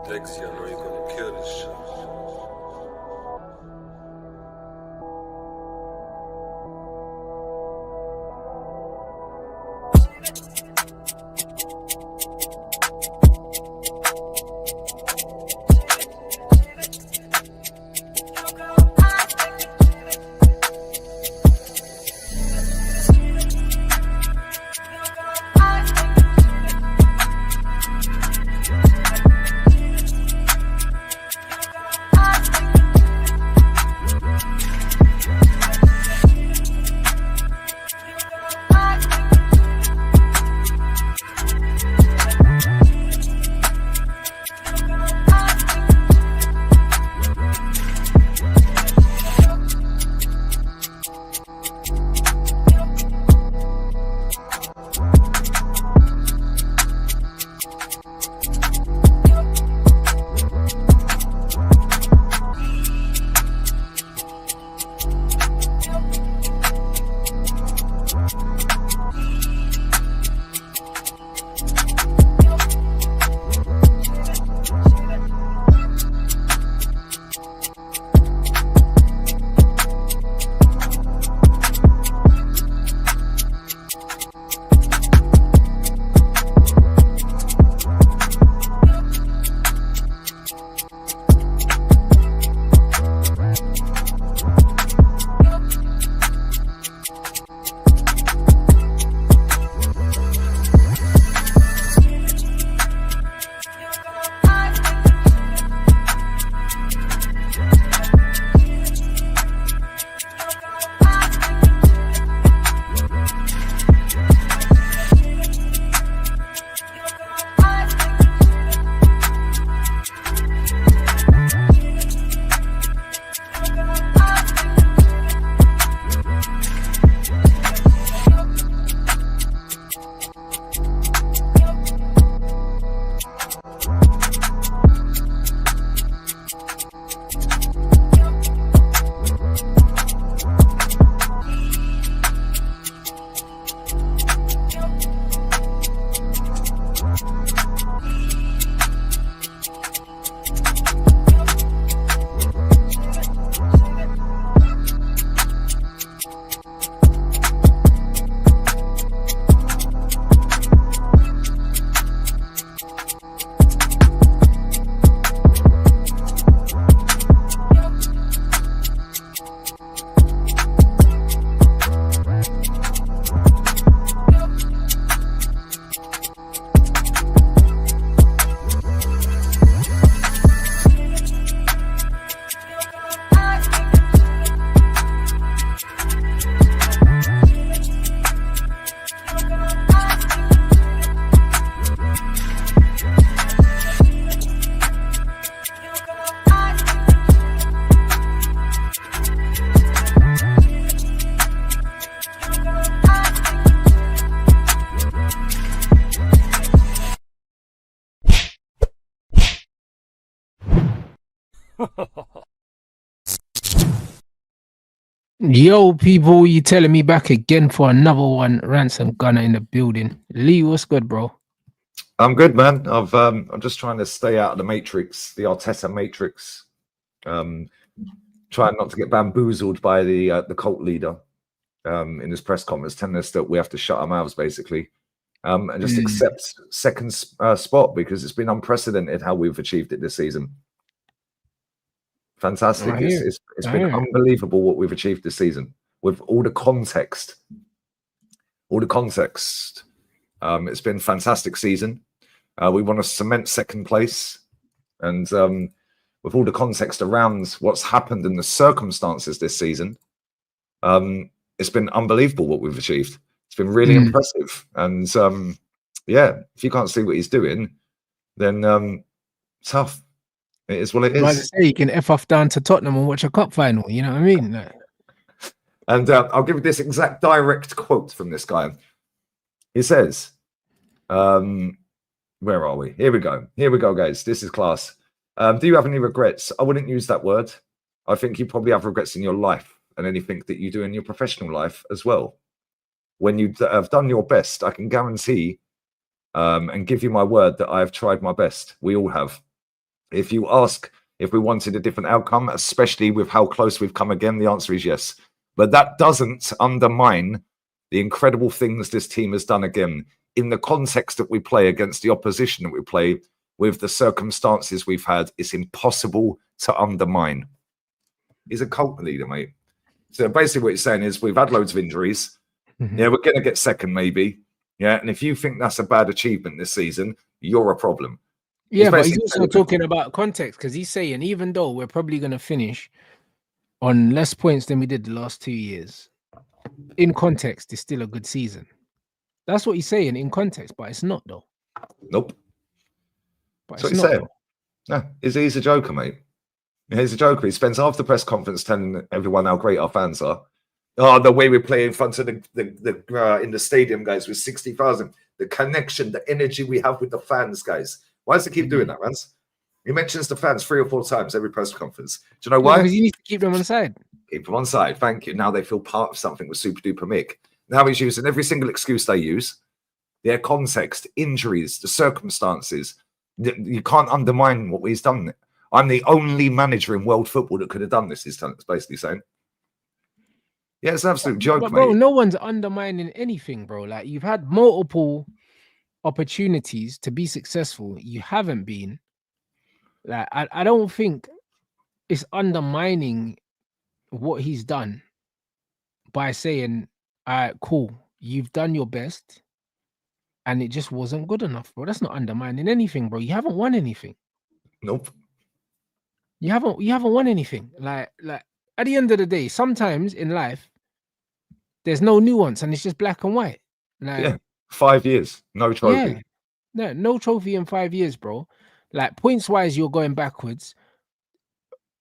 Dexy, I know you're gonna kill this shit. Yo, people, you telling me back again for another one? Rants and Gunner in the building. Lee, what's good, bro? I'm good, man. I'm just trying to stay out of the matrix, the Arteta matrix. Trying not to get bamboozled by the cult leader in his press conference, telling us that we have to shut our mouths, basically, and just accept second spot, because it's been unprecedented how we've achieved it this season. Fantastic. It's been unbelievable what we've achieved this season with all the context. It's been a fantastic season. We want to cement second place, and with all the context around what's happened and the circumstances this season, it's been unbelievable what we've achieved. It's been really impressive. And yeah, if you can't see what he's doing, then tough. It is what it is. Like I say, you can F off down to Tottenham and watch a cup final. You know what I mean? Like... And I'll give you this exact direct quote from this guy. He says, where are we? Here we go, guys. This is class. Do you have any regrets? I wouldn't use that word. I think you probably have regrets in your life and anything that you do in your professional life as well. When you have done your best, I can guarantee and give you my word that I have tried my best. We all have. If you ask if we wanted a different outcome, especially with how close we've come again, the answer is yes. But that doesn't undermine the incredible things this team has done again in the context that we play against the opposition that we play with the circumstances we've had. It's impossible to undermine. He's a cult leader, mate. So basically what he's saying is we've had loads of injuries. Yeah, we're going to get second maybe. Yeah, and if you think that's a bad achievement this season, you're a problem. Yeah, but he's also talking about context because he's saying even though we're probably going to finish on less points than we did the last 2 years, in context, it's still a good season. That's what he's saying in context, but it's not though. Nope. But That's what he's saying. No, he's a joker, mate. He's a joker. He spends half the press conference telling everyone how great our fans are. Oh, the way we play in front of the in the stadium, guys, with 60,000. The connection, the energy we have with the fans, guys. Why does he keep doing that, Rants? He mentions the fans 3 or 4 times every press conference. Do you know why? Because he needs to keep them on side. Keep them on side. Thank you. Now they feel part of something with Super Duper Mick. Now he's using every single excuse they use. Their context, injuries, the circumstances. You can't undermine what he's done. I'm the only manager in world football that could have done this, he's basically saying. Yeah, it's an absolute joke, but bro, mate. no one's undermining anything, bro. Like, you've had multiple opportunities to be successful. You haven't been. Like, I don't think it's undermining what he's done by saying, all right, cool, you've done your best and it just wasn't good enough, bro. That's not undermining anything, bro. You haven't won anything. Nope. You haven't won anything. Like at the end of the day, sometimes in life, there's no nuance and it's just black and white. Like, yeah, 5 years, no trophy. Yeah, no trophy in 5 years, bro. Like, points wise, you're going backwards.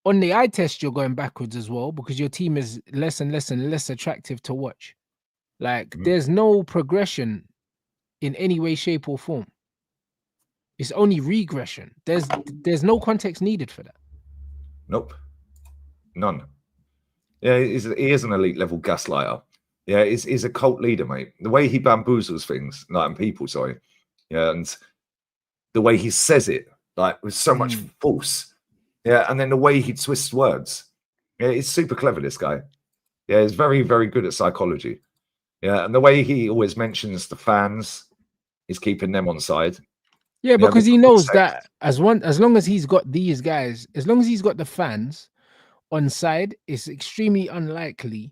On the eye test, you're going backwards as well because your team is less and less and less attractive to watch. Like, there's no progression in any way, shape, or form. It's only regression. There's no context needed for that. Nope. None. Yeah, he is an elite level gaslighter. Yeah, he's a cult leader, mate. The way he bamboozles things, like, and people, sorry. Yeah, and the way he says it, like, with so much force. Yeah, and then the way he twists words. Yeah, he's super clever, this guy. Yeah, he's very, very good at psychology. Yeah, and the way he always mentions the fans, he's keeping them on side. Yeah, because he knows that as long as he's got these guys, as long as he's got the fans on side, it's extremely unlikely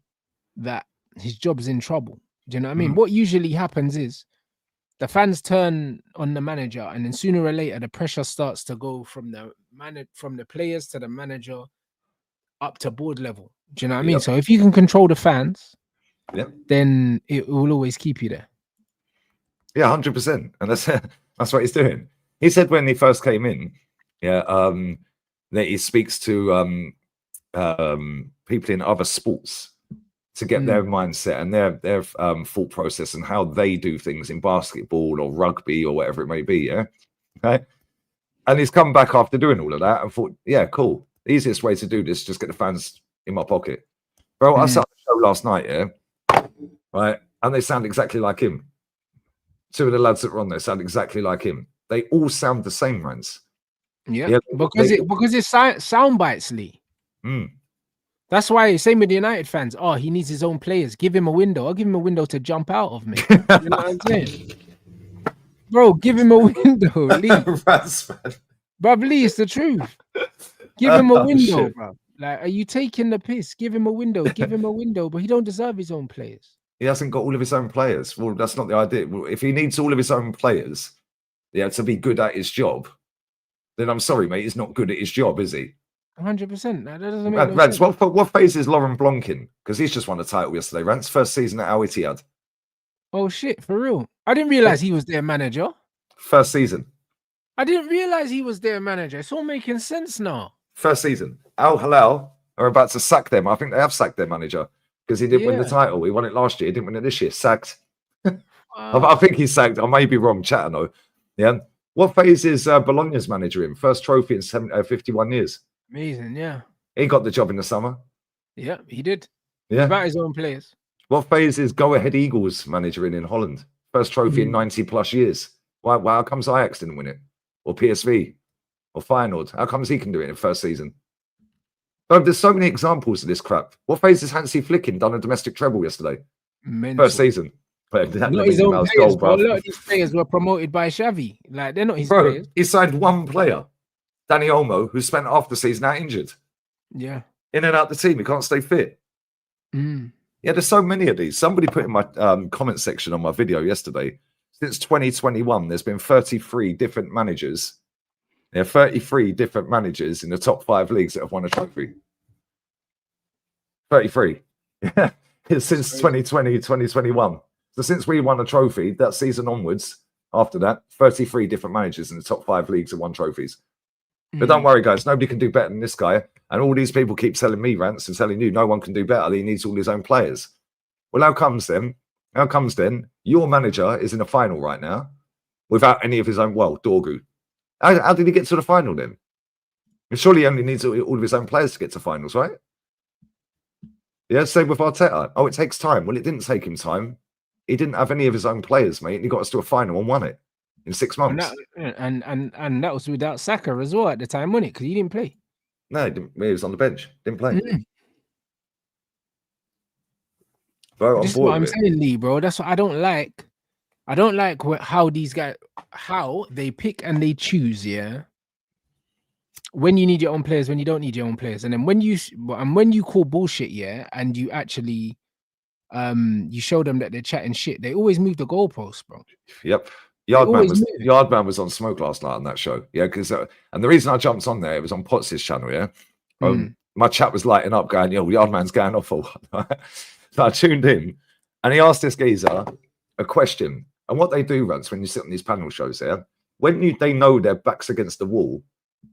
that his job's in trouble. Do you know what I mean? What usually happens is the fans turn on the manager, and then sooner or later the pressure starts to go from the players to the manager up to board level. Do you know what I mean? So if you can control the fans, then it will always keep you there. Yeah, 100%. And that's what he's doing. He said when he first came in, that he speaks to people in other sports to get their mindset and their thought process and how they do things in basketball or rugby or whatever it may be. Yeah. Okay. And he's come back after doing all of that and thought, yeah, cool. The easiest way to do this is just get the fans in my pocket. Bro, I saw the show last night, right? And they sound exactly like him. 2 of the lads that were on there sound exactly like him. They all sound the same, Rants. Yeah, because it's sound bites, Lee. That's why, same with the United fans. Oh, he needs his own players. Give him a window. I'll give him a window to jump out of me. You know what I'm saying? Bro, give him a window, Lee. Bro, Lee, it's the truth. Give him a window, bro. Like, are you taking the piss? Give him a window. Give him a window, but he don't deserve his own players. He hasn't got all of his own players. Well, that's not the idea. If he needs all of his own players, to be good at his job, then I'm sorry, mate, he's not good at his job, is he? 100%. That doesn't make no Rants, sense. what phase is Lauren Blanc in? Because he's just won a title yesterday. Rants, first season at Al Ittihad. Oh shit, for real? I didn't realize he was their manager. First season. I didn't realize he was their manager. It's all making sense now. First season. Al Hilal are about to sack them. I think they have sacked their manager because he didn't win the title. He won it last year. He didn't win it this year. Sacked. I think he's sacked. I may be wrong. Chat, I know. Yeah. What phase is Bologna's manager in? First trophy in 51 years. Amazing, yeah. He got the job in the summer. Yeah, he did. Yeah. About his own players. What phase is Go Ahead Eagles manager in Holland? First trophy in 90 plus years. Why? How comes Ajax didn't win it, or PSV, or Feyenoord? How comes he can do it in the first season? Bro, there's so many examples of this crap. What phase has Hansi Flick done a domestic treble yesterday? Mental. First season. But that Not his Lamine own Yamal's players, goal, bro. A bro. lot of these players were promoted by Xavi. Like, they're not his Bro, players. he signed one player, Danny Olmo, who spent half the season out injured. Yeah. In and out the team. He can't stay fit. Mm. Yeah, there's so many of these. Somebody put in my comment section on my video yesterday, since 2021, there's been 33 different managers. There are 33 different managers in the top 5 leagues that have won a trophy. 33. Yeah, since 2020, 2021. So since we won a trophy, that season onwards, after that, 33 different managers in the top 5 leagues have won trophies. But don't worry, guys, nobody can do better than this guy. And all these people keep telling me, Rants, and telling you no one can do better. He needs all his own players. Well, how comes then? How comes then your manager is in the final right now without any of his own? Well, Dorgu. How did he get to the final then? And surely he only needs all of his own players to get to finals, right? Yeah, same with Arteta. Oh, it takes time. Well, it didn't take him time. He didn't have any of his own players, mate, and he got us to a final and won it in 6 months. And that was without Saka as well at the time, wasn't it? Because he didn't play. No, he didn't. He was on the bench. Didn't play. Bro, this is what I'm saying, Lee, bro. That's what I don't like. I don't like how these guys, how they pick and they choose, yeah. When you need your own players, when you don't need your own players, and then when you call bullshit, yeah, and you actually you show them that they're chatting shit, they always move the goalposts, bro. Yep. Yardman was on Smoke last night on that show. Yeah, because and the reason I jumped on there, it was on Potts' channel, yeah. My chat was lighting up, going, yo, Yardman's going off all. So I tuned in and he asked this geezer a question. And what they do, Rants, when you sit on these panel shows there, when they know their back's against the wall,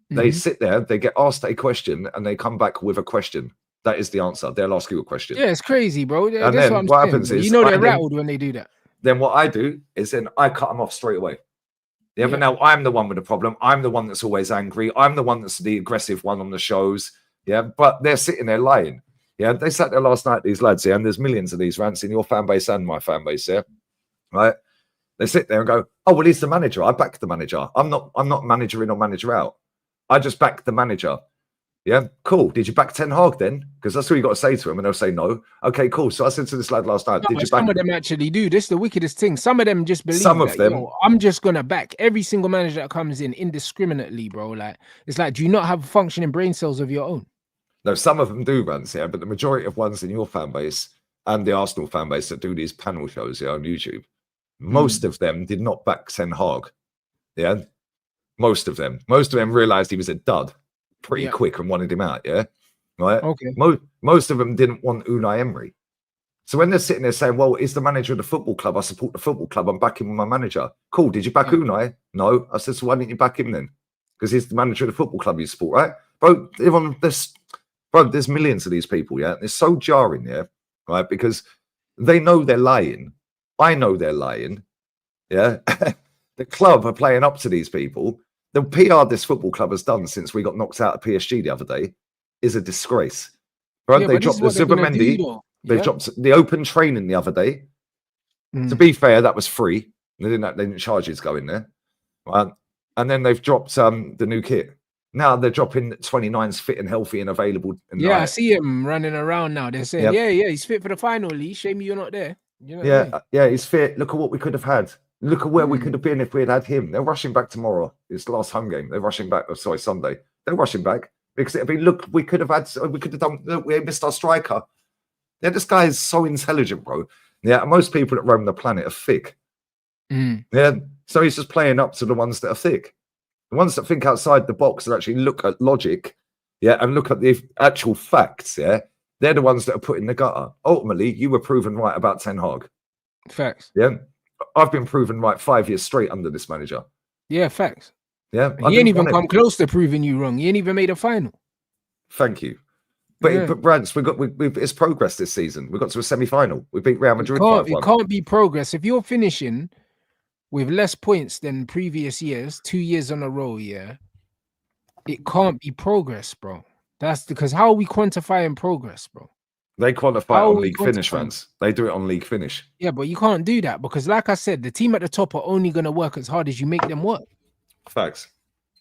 they sit there, they get asked a question, and they come back with a question. That is the answer. They'll ask you a question. Yeah, it's crazy, bro. And then what happens is, you know, they're rattled when they do that. Then what I do is then I cut them off straight away. Yeah, but now I'm the one with the problem. I'm the one that's always angry. I'm the one that's the aggressive one on the shows. Yeah, but they're sitting there lying. Yeah, they sat there last night, these lads here, and there's millions of these Rants in your fan base and my fan base here. Right? They sit there and go, oh, well, he's the manager. I back the manager. I'm not manager in or manager out. I just back the manager. Yeah, cool. Did you back Ten Hag then? Because that's what you got to say to him, and they'll say no. Okay, cool. So I said to this lad last night, did you back? Some of them actually do. This is the wickedest thing. Some of them just believe some of them. Yo, I'm just gonna back every single manager that comes in indiscriminately, bro. Like, it's like, do you not have functioning brain cells of your own? No, some of them do, Rants, yeah, but the majority of ones in your fan base and the Arsenal fan base that do these panel shows on YouTube, most of them did not back Ten Hag. Yeah, most of them realized he was a dud pretty quick and wanted him out. Yeah, right. Okay. Most of them didn't want Unai Emery. So when they're sitting there saying, "Well, he's the manager of the football club. I support the football club. I'm backing my manager." Cool. Did you back Unai? No. I said, so why didn't you back him then? Because he's the manager of the football club you support, right? Bro, there's millions of these people, yeah? It's so jarring, yeah? Right? Because they know they're lying. I know they're lying, yeah? The club are playing up to these people. The PR this football club has done since we got knocked out of PSG the other day is a disgrace. Right? They dropped the Zubimendi. They dropped the open training the other day. To be fair, that was free. They didn't charge you to go in there. And then they've dropped the new kit. Now they're dropping 29's fit and healthy and available. I see him running around now. They're saying, he's fit for the final, Lee. Shame you're not there. You know he's fit. Look at what we could have had. Look at where we could have been if we had him. They're rushing back tomorrow. It's the last home game. They're rushing back. Oh, sorry, Sunday. They're rushing back because it'll be, look, we could have done, look, we missed our striker. Yeah, this guy is so intelligent, bro. Yeah, most people that roam the planet are thick. Yeah, so he's just playing up to the ones that are thick. The ones that think outside the box that actually look at logic, and look at the actual facts, they're the ones that are put in the gutter. Ultimately, you were proven right about Ten Hag. Facts. Yeah, I've been proven right 5 years straight under this manager. Yeah, facts. Yeah, he ain't even come close to proving you wrong. He ain't even made a final. Thank you. But Rants, it's progress this season. We got to a semi-final. We beat Real Madrid 5-1. It can't be progress if you're finishing with less points than previous years, 2 years on a row. Yeah, it can't be progress, bro. That's because how are we quantifying progress, bro? They qualify How on are we league going to finish, find? fans. They do it on league finish. Yeah, but you can't do that because, like I said, the team at the top are only going to work as hard as you make them work. Facts.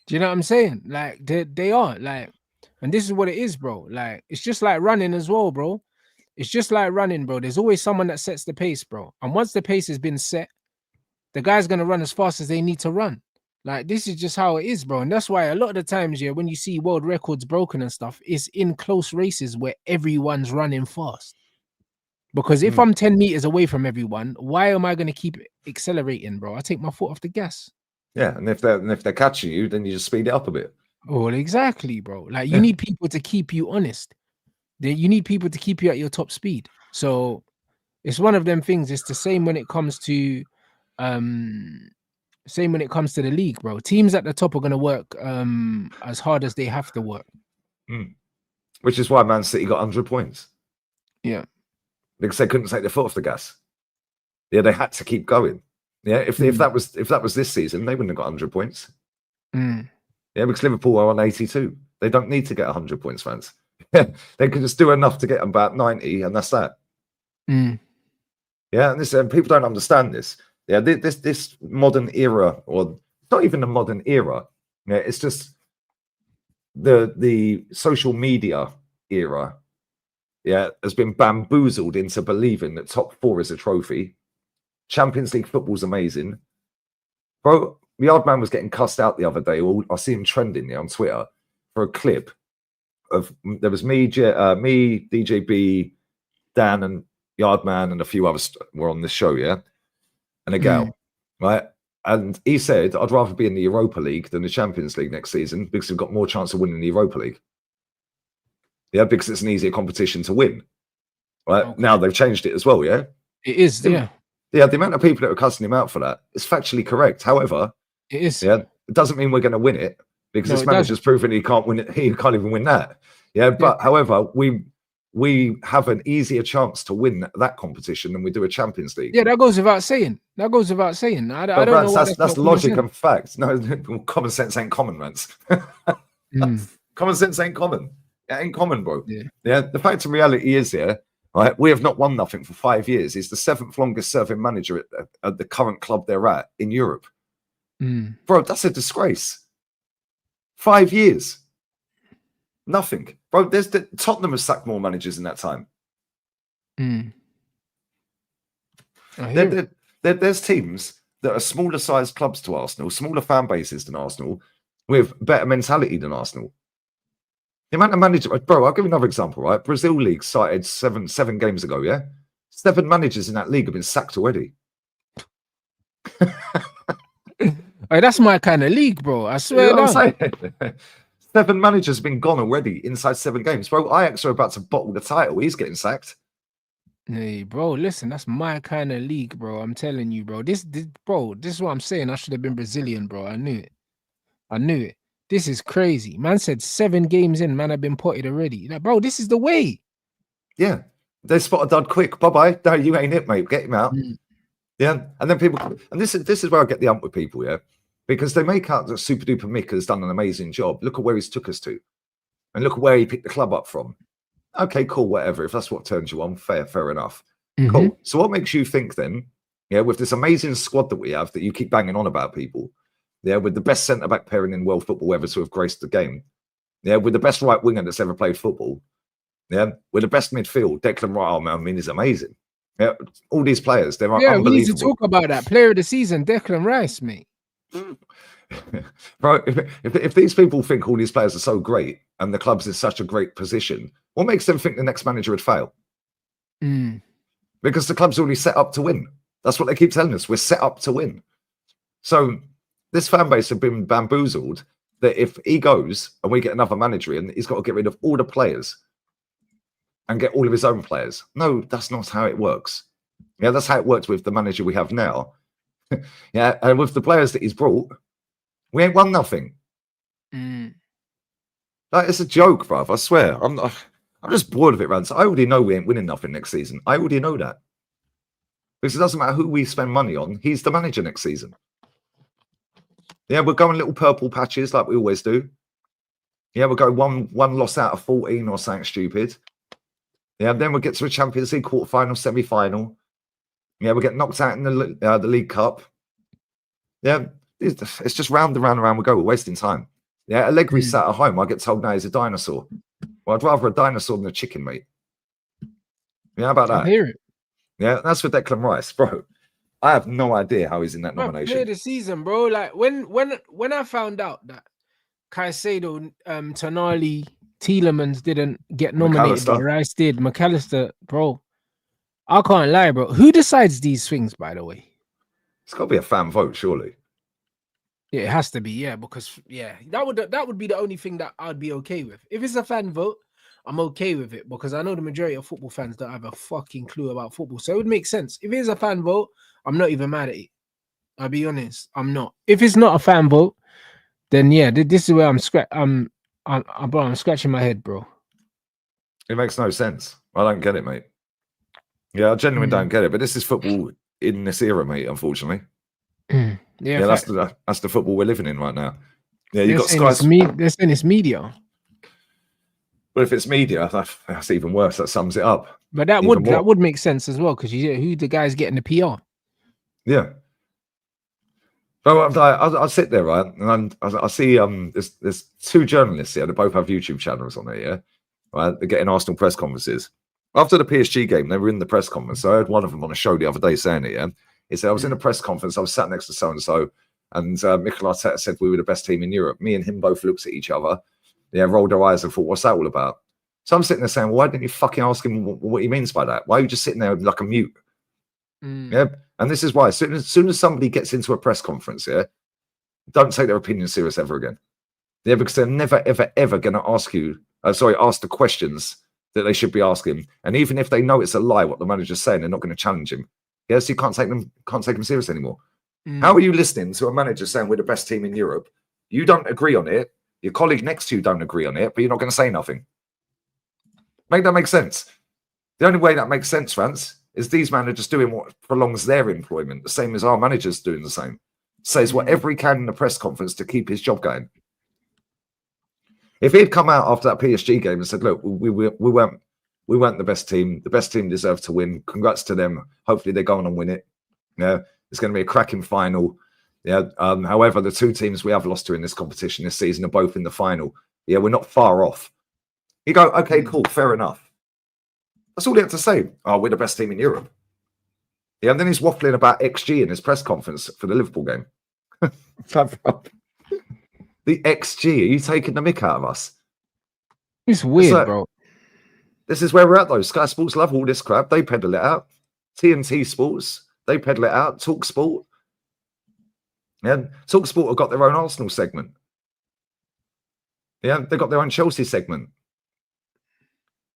Do you know what I'm saying? Like they are like, and this is what it is, bro. Like it's just like running as well, bro. It's just like running, bro. There's always someone that sets the pace, bro. And once the pace has been set, the guy's gonna run as fast as they need to run. Like this is just how it is, bro. And that's why a lot of the times, yeah, when you see world records broken and stuff, it's in close races where everyone's running fast. Because if I'm 10 meters away from everyone, why am I gonna keep accelerating, bro? I take my foot off the gas. Yeah, and if they're catching you, then you just speed it up a bit. Well, exactly, bro. Like you need people to keep you honest. You need people to keep you at your top speed. So it's one of them things. It's the same when it comes to the league, bro. Teams at the top are gonna work as hard as they have to work. Which is why Man City got 100 points. Yeah. Because they couldn't take their foot off the gas. Yeah, they had to keep going. Yeah, if that was this season, they wouldn't have got 100 points. Yeah, because Liverpool are on 82. They don't need to get 100 points, fans. They can just do enough to get about 90, and that's that. Yeah, and this people don't understand this. Yeah, this modern era, or not even a modern era. Yeah, it's just the social media era. Yeah, has been bamboozled into believing that top 4 is a trophy. Champions League football's amazing. Bro, the old man was getting cussed out the other day. I see him trending on Twitter for a clip of there was me, DJB, Dan, and Yardman, and a few others were on this show, yeah, and a gal, right? And he said, "I'd rather be in the Europa League than the Champions League next season because we've got more chance of winning the Europa League." Yeah, because it's an easier competition to win. Right now, they've changed it as well. Yeah, it is. Yeah, the amount of people that are cussing him out for that is factually correct. However, it is. Yeah, it doesn't mean we're going to win it because this manager's proven he can't win it. He can't even win that. Yeah, but however, we have an easier chance to win that competition than we do a Champions League. Yeah, that goes without saying. I don't know. That's logic and fact. No, common sense ain't common, Rants. Common sense ain't common. It ain't common, bro. Yeah. The fact and reality is, right, we have not won nothing for 5 years. He's the 7th longest serving manager at the current club they're at in Europe. Bro, that's a disgrace. 5 years. Nothing. Bro, Tottenham has sacked more managers in that time. There's teams that are smaller sized clubs to Arsenal, smaller fan bases than Arsenal, with better mentality than Arsenal. The amount of managers, bro, I'll give you another example, right? Brazil League started seven games ago, yeah? 7 managers in that league have been sacked already. Hey, that's my kind of league, bro. I swear. You know what I'm saying? 7 managers have been gone already inside 7 games. Bro, Ajax are about to bottle the title. He's getting sacked. Hey, bro, listen, that's my kind of league, bro. I'm telling you, bro. This is what I'm saying. I should have been Brazilian, bro. I knew it. This is crazy. Man said 7 games in, man, I've been potted already. Like, bro, this is the way. Yeah. They spot a dud quick. Bye-bye. No, you ain't it, mate. Get him out. Yeah. And then people, and this is where I get the ump with people, yeah? Because they make out that Super Duper Mick has done an amazing job. Look at where he's took us to. And look at where he picked the club up from. Okay, cool, whatever. If that's what turns you on, fair enough. Cool. So what makes you think then, yeah, with this amazing squad that we have that you keep banging on about people, yeah, with the best centre-back pairing in world football ever to have graced the game, yeah, with the best right winger that's ever played football, yeah, with the best midfield, Declan Rice, I mean, is amazing. Yeah, all these players, they're unbelievable. We need to talk about that. Player of the season, Declan Rice, mate. Bro, if these people think all these players are so great and the club's in such a great position, what makes them think the next manager would fail? Because the club's already set up to win. That's what they keep telling us. We're set up to win. So this fan base have been bamboozled that if he goes and we get another manager in, he's got to get rid of all the players and get all of his own players. No, that's not how it works. Yeah, that's how it works with the manager we have now. Yeah, and with the players that he's brought, we ain't won nothing. Like, it's a joke, bruv. I swear. I'm just bored of it, Rants. I already know we ain't winning nothing next season. I already know that. Because it doesn't matter who we spend money on. He's the manager next season. Yeah, we're going little purple patches like we always do. Yeah, we'll go one loss out of 14 or something stupid. Yeah, then we get to a Champions League quarterfinal, semi-final. Yeah, we get knocked out in the League Cup. Yeah, it's just round and round and round we go. We're wasting time. Yeah, Allegri sat at home. I get told now he's a dinosaur. Well, I'd rather a dinosaur than a chicken, mate. Yeah, how about that? I hear it. Yeah, that's for Declan Rice, bro. I have no idea how he's in that nomination. Player of the season, bro. Like when I found out that Caicedo, Tonali, Tielemans didn't get nominated, but Rice did. McAllister, bro. I can't lie, bro. Who decides these things, by the way? It's got to be a fan vote, surely. Yeah, it has to be, yeah, because that would be the only thing that I'd be okay with. If it's a fan vote, I'm okay with it because I know the majority of football fans don't have a fucking clue about football. So it would make sense. If it is a fan vote, I'm not even mad at it. I'll be honest, I'm not. If it's not a fan vote, then yeah, this is where I'm scratching my head, bro. It makes no sense. I don't get it, mate. Yeah, I genuinely don't get it. But this is football in this era, mate. Unfortunately. Yeah, that's the football we're living in right now. Yeah, you got Sky. They're saying it's media. But if it's media, that's even worse. That sums it up. But that would make sense as well because who the guy's getting the PR? Yeah. So I sit there, right, and I see there's two journalists here. They both have YouTube channels on there. Yeah, right. They're getting Arsenal press conferences. After the PSG game, they were in the press conference. So I heard one of them on a show the other day saying it. Yeah, he said I was in a press conference. I was sat next to so and so, and Mikel Arteta said we were the best team in Europe. Me and him both looked at each other. Yeah, rolled our eyes and thought, "What's that all about?" So I'm sitting there saying, well, "Why didn't you fucking ask him what he means by that? Why are you just sitting there like a mute?" Yeah, and this is why. As soon as somebody gets into a press conference, yeah, don't take their opinion serious ever again. Yeah, because they're never, ever, ever going to ask the questions that they should be asking. And even if they know it's a lie, what the manager's saying, they're not going to challenge him. Yeah, so you can't take them serious anymore. How are you listening to a manager saying we're the best team in Europe? You don't agree on it. Your colleague next to you don't agree on it, but you're not going to say nothing. Make that make sense. The only way that makes sense, Rants, is these managers doing what prolongs their employment, the same as our managers doing the same. Says whatever he can in the press conference to keep his job going. If he'd come out after that PSG game and said, "Look, we weren't the best team. The best team deserved to win. Congrats to them. Hopefully they go on and win it. Yeah, it's going to be a cracking final. Yeah. However, the two teams we have lost to in this competition this season are both in the final. Yeah, we're not far off." You go, "Okay, cool, fair enough." That's all he had to say. "Oh, we're the best team in Europe." Yeah, and then he's waffling about XG in his press conference for the Liverpool game. The XG, are you taking the mick out of us? It's weird, bro. This is where we're at, though. Sky Sports love all this crap. They peddle it out. TNT Sports, they peddle it out. Talk Sport. Yeah, Talk Sport have got their own Arsenal segment. Yeah, they've got their own Chelsea segment.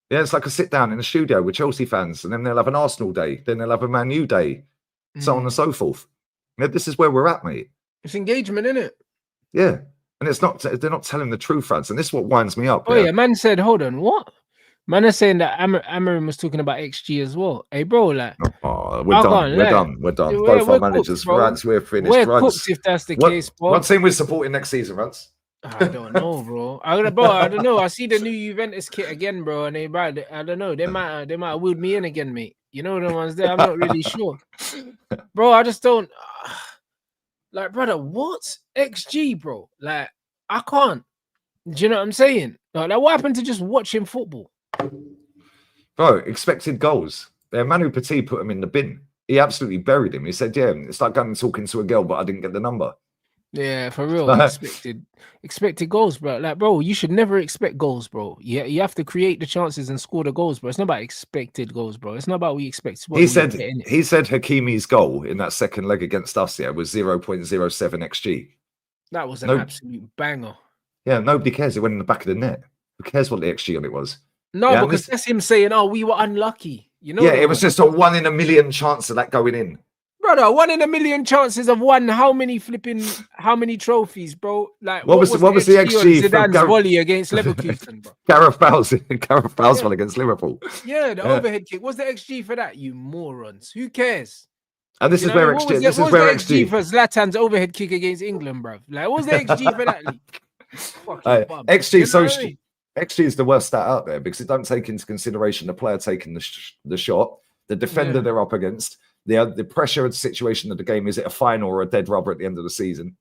Yeah, it's like a sit down in a studio with Chelsea fans, and then they'll have an Arsenal day, then they'll have a Man U day, so on and so forth. Yeah, this is where we're at, mate. It's engagement, isn't it? Yeah, and it's not. They're not telling the truth, fans, and this is what winds me up. Oh yeah, man said, hold on, what? Man is saying that Amarim was talking about XG as well. Hey, bro, like, we're done. Both our managers, Rants, we're finished. We're cooked if that's the case, bro. What team we're supporting next season, Rants? I don't know, bro. I don't know. I see the new Juventus kit again, bro, and I don't know. They might have wheeled me in again, mate. You know the ones there. I'm not really sure, bro. I just don't like, brother. What XG, bro? Like, I can't. Do you know what I'm saying? Like, what happened to just watching football? Bro, expected goals. Manu Petit put him in the bin. He absolutely buried him. He said, "Yeah, it's like going and talking to a girl, but I didn't get the number." Yeah, for real. Expected goals, bro. Like, bro, you should never expect goals, bro. Yeah, you have to create the chances and score the goals, bro. It's not about expected goals, bro. It's not about what we expect. He said Hakimi's goal in that second leg against us, was 0.07 XG. That was an absolute banger. Yeah, nobody cares. It went in the back of the net. Who cares what the XG on it was? No, because that's him saying, "Oh, we were unlucky." You know? Yeah, it was just a 1 in a million chance of that going in. Brother, 1 in a million chances of one. How many trophies, bro? Like, what was the XG for Zidane's volley against Leverkusen, bro? Gareth Bale's one against Liverpool. Yeah, the overhead kick. What's the XG for that? You morons. Who cares? And this is where XG. This is where XG for Zlatan's overhead kick against England, bro. Like, what's the XG for that? XG XG is the worst stat out there because it don't take into consideration the player taking the shot, the defender they're up against, the pressure of the situation of the game. Is it a final or a dead rubber at the end of the season?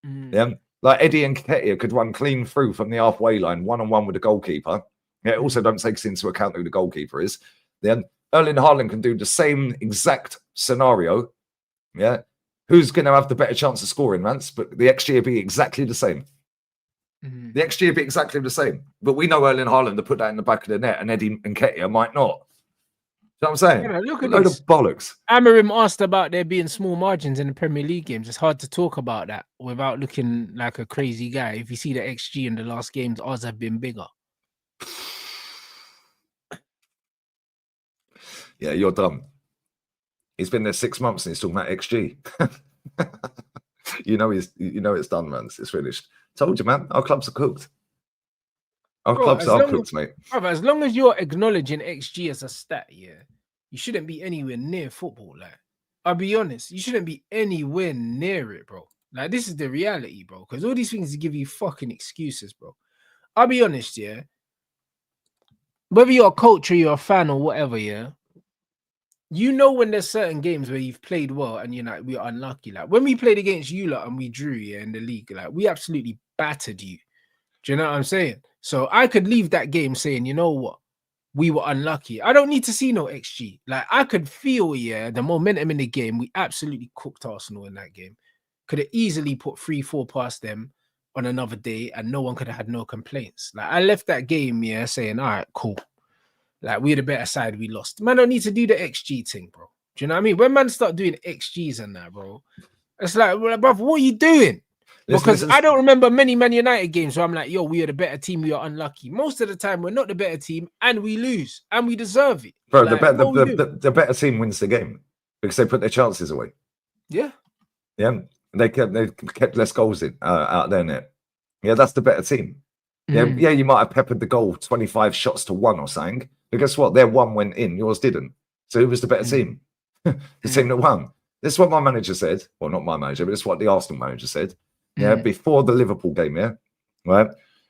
Yeah, like Eddie and Nketiah could run clean through from the halfway line, one-on-one with the goalkeeper. Yeah, it also don't take into account who the goalkeeper is. Then Erling Haaland can do the same exact scenario. Yeah, who's going to have the better chance of scoring, Rants? But the XG will be exactly the same. The XG will be exactly the same. But we know Erling Haaland to put that in the back of the net, and Eddie Nketiah might not. You know what I'm saying? Yeah, look at load this. of bollocks. Amarim asked about there being small margins in the Premier League games. It's hard to talk about that without looking like a crazy guy. If you see the XG in the last games, odds have been bigger. Yeah, you're dumb. He's been there 6 months and he's talking about XG. you know it's done, man. It's finished. Told you, man. Our clubs are cooked. Our clubs are cooked, mate. Brother, as long as you're acknowledging XG as a stat, yeah, you shouldn't be anywhere near football. Like, I'll be honest, you shouldn't be anywhere near it, bro. Like, this is the reality, bro. Because all these things give you fucking excuses, bro. I'll be honest, yeah. Whether you're a coach or you're a fan or whatever, yeah. You know when there's certain games where you've played well and you're like, we're unlucky. Like when we played against you lot and we drew, yeah, in the league, like we absolutely battered you. Do you know what I'm saying? So I could leave that game saying, you know what? We were unlucky. I don't need to see no XG. Like I could feel, yeah, the momentum in the game. We absolutely cooked Arsenal in that game. Could have easily put 3-4 past them on another day and no one could have had no complaints. Like I left that game, yeah, saying, all right, cool. Like we're the better side, we lost. Man don't need to do the XG thing, bro. Do you know what I mean? When man start doing XGs and that, bro, it's like, well, bro, what are you doing? Because I don't remember many Man United games where I'm like, yo, we are the better team, we are unlucky. Most of the time, we're not the better team and we lose and we deserve it. Bro, like, the better team wins the game because they put their chances away. Yeah. Yeah. They kept less goals in out there net. Yeah, that's the better team. Yeah, you might have peppered the goal 25 shots to 1 or something. But guess what? Their one went in, yours didn't. So who was the better team? The team that won. This is what my manager said. Well, not my manager, but this is what the Arsenal manager said. Yeah, before the Liverpool game, yeah, right.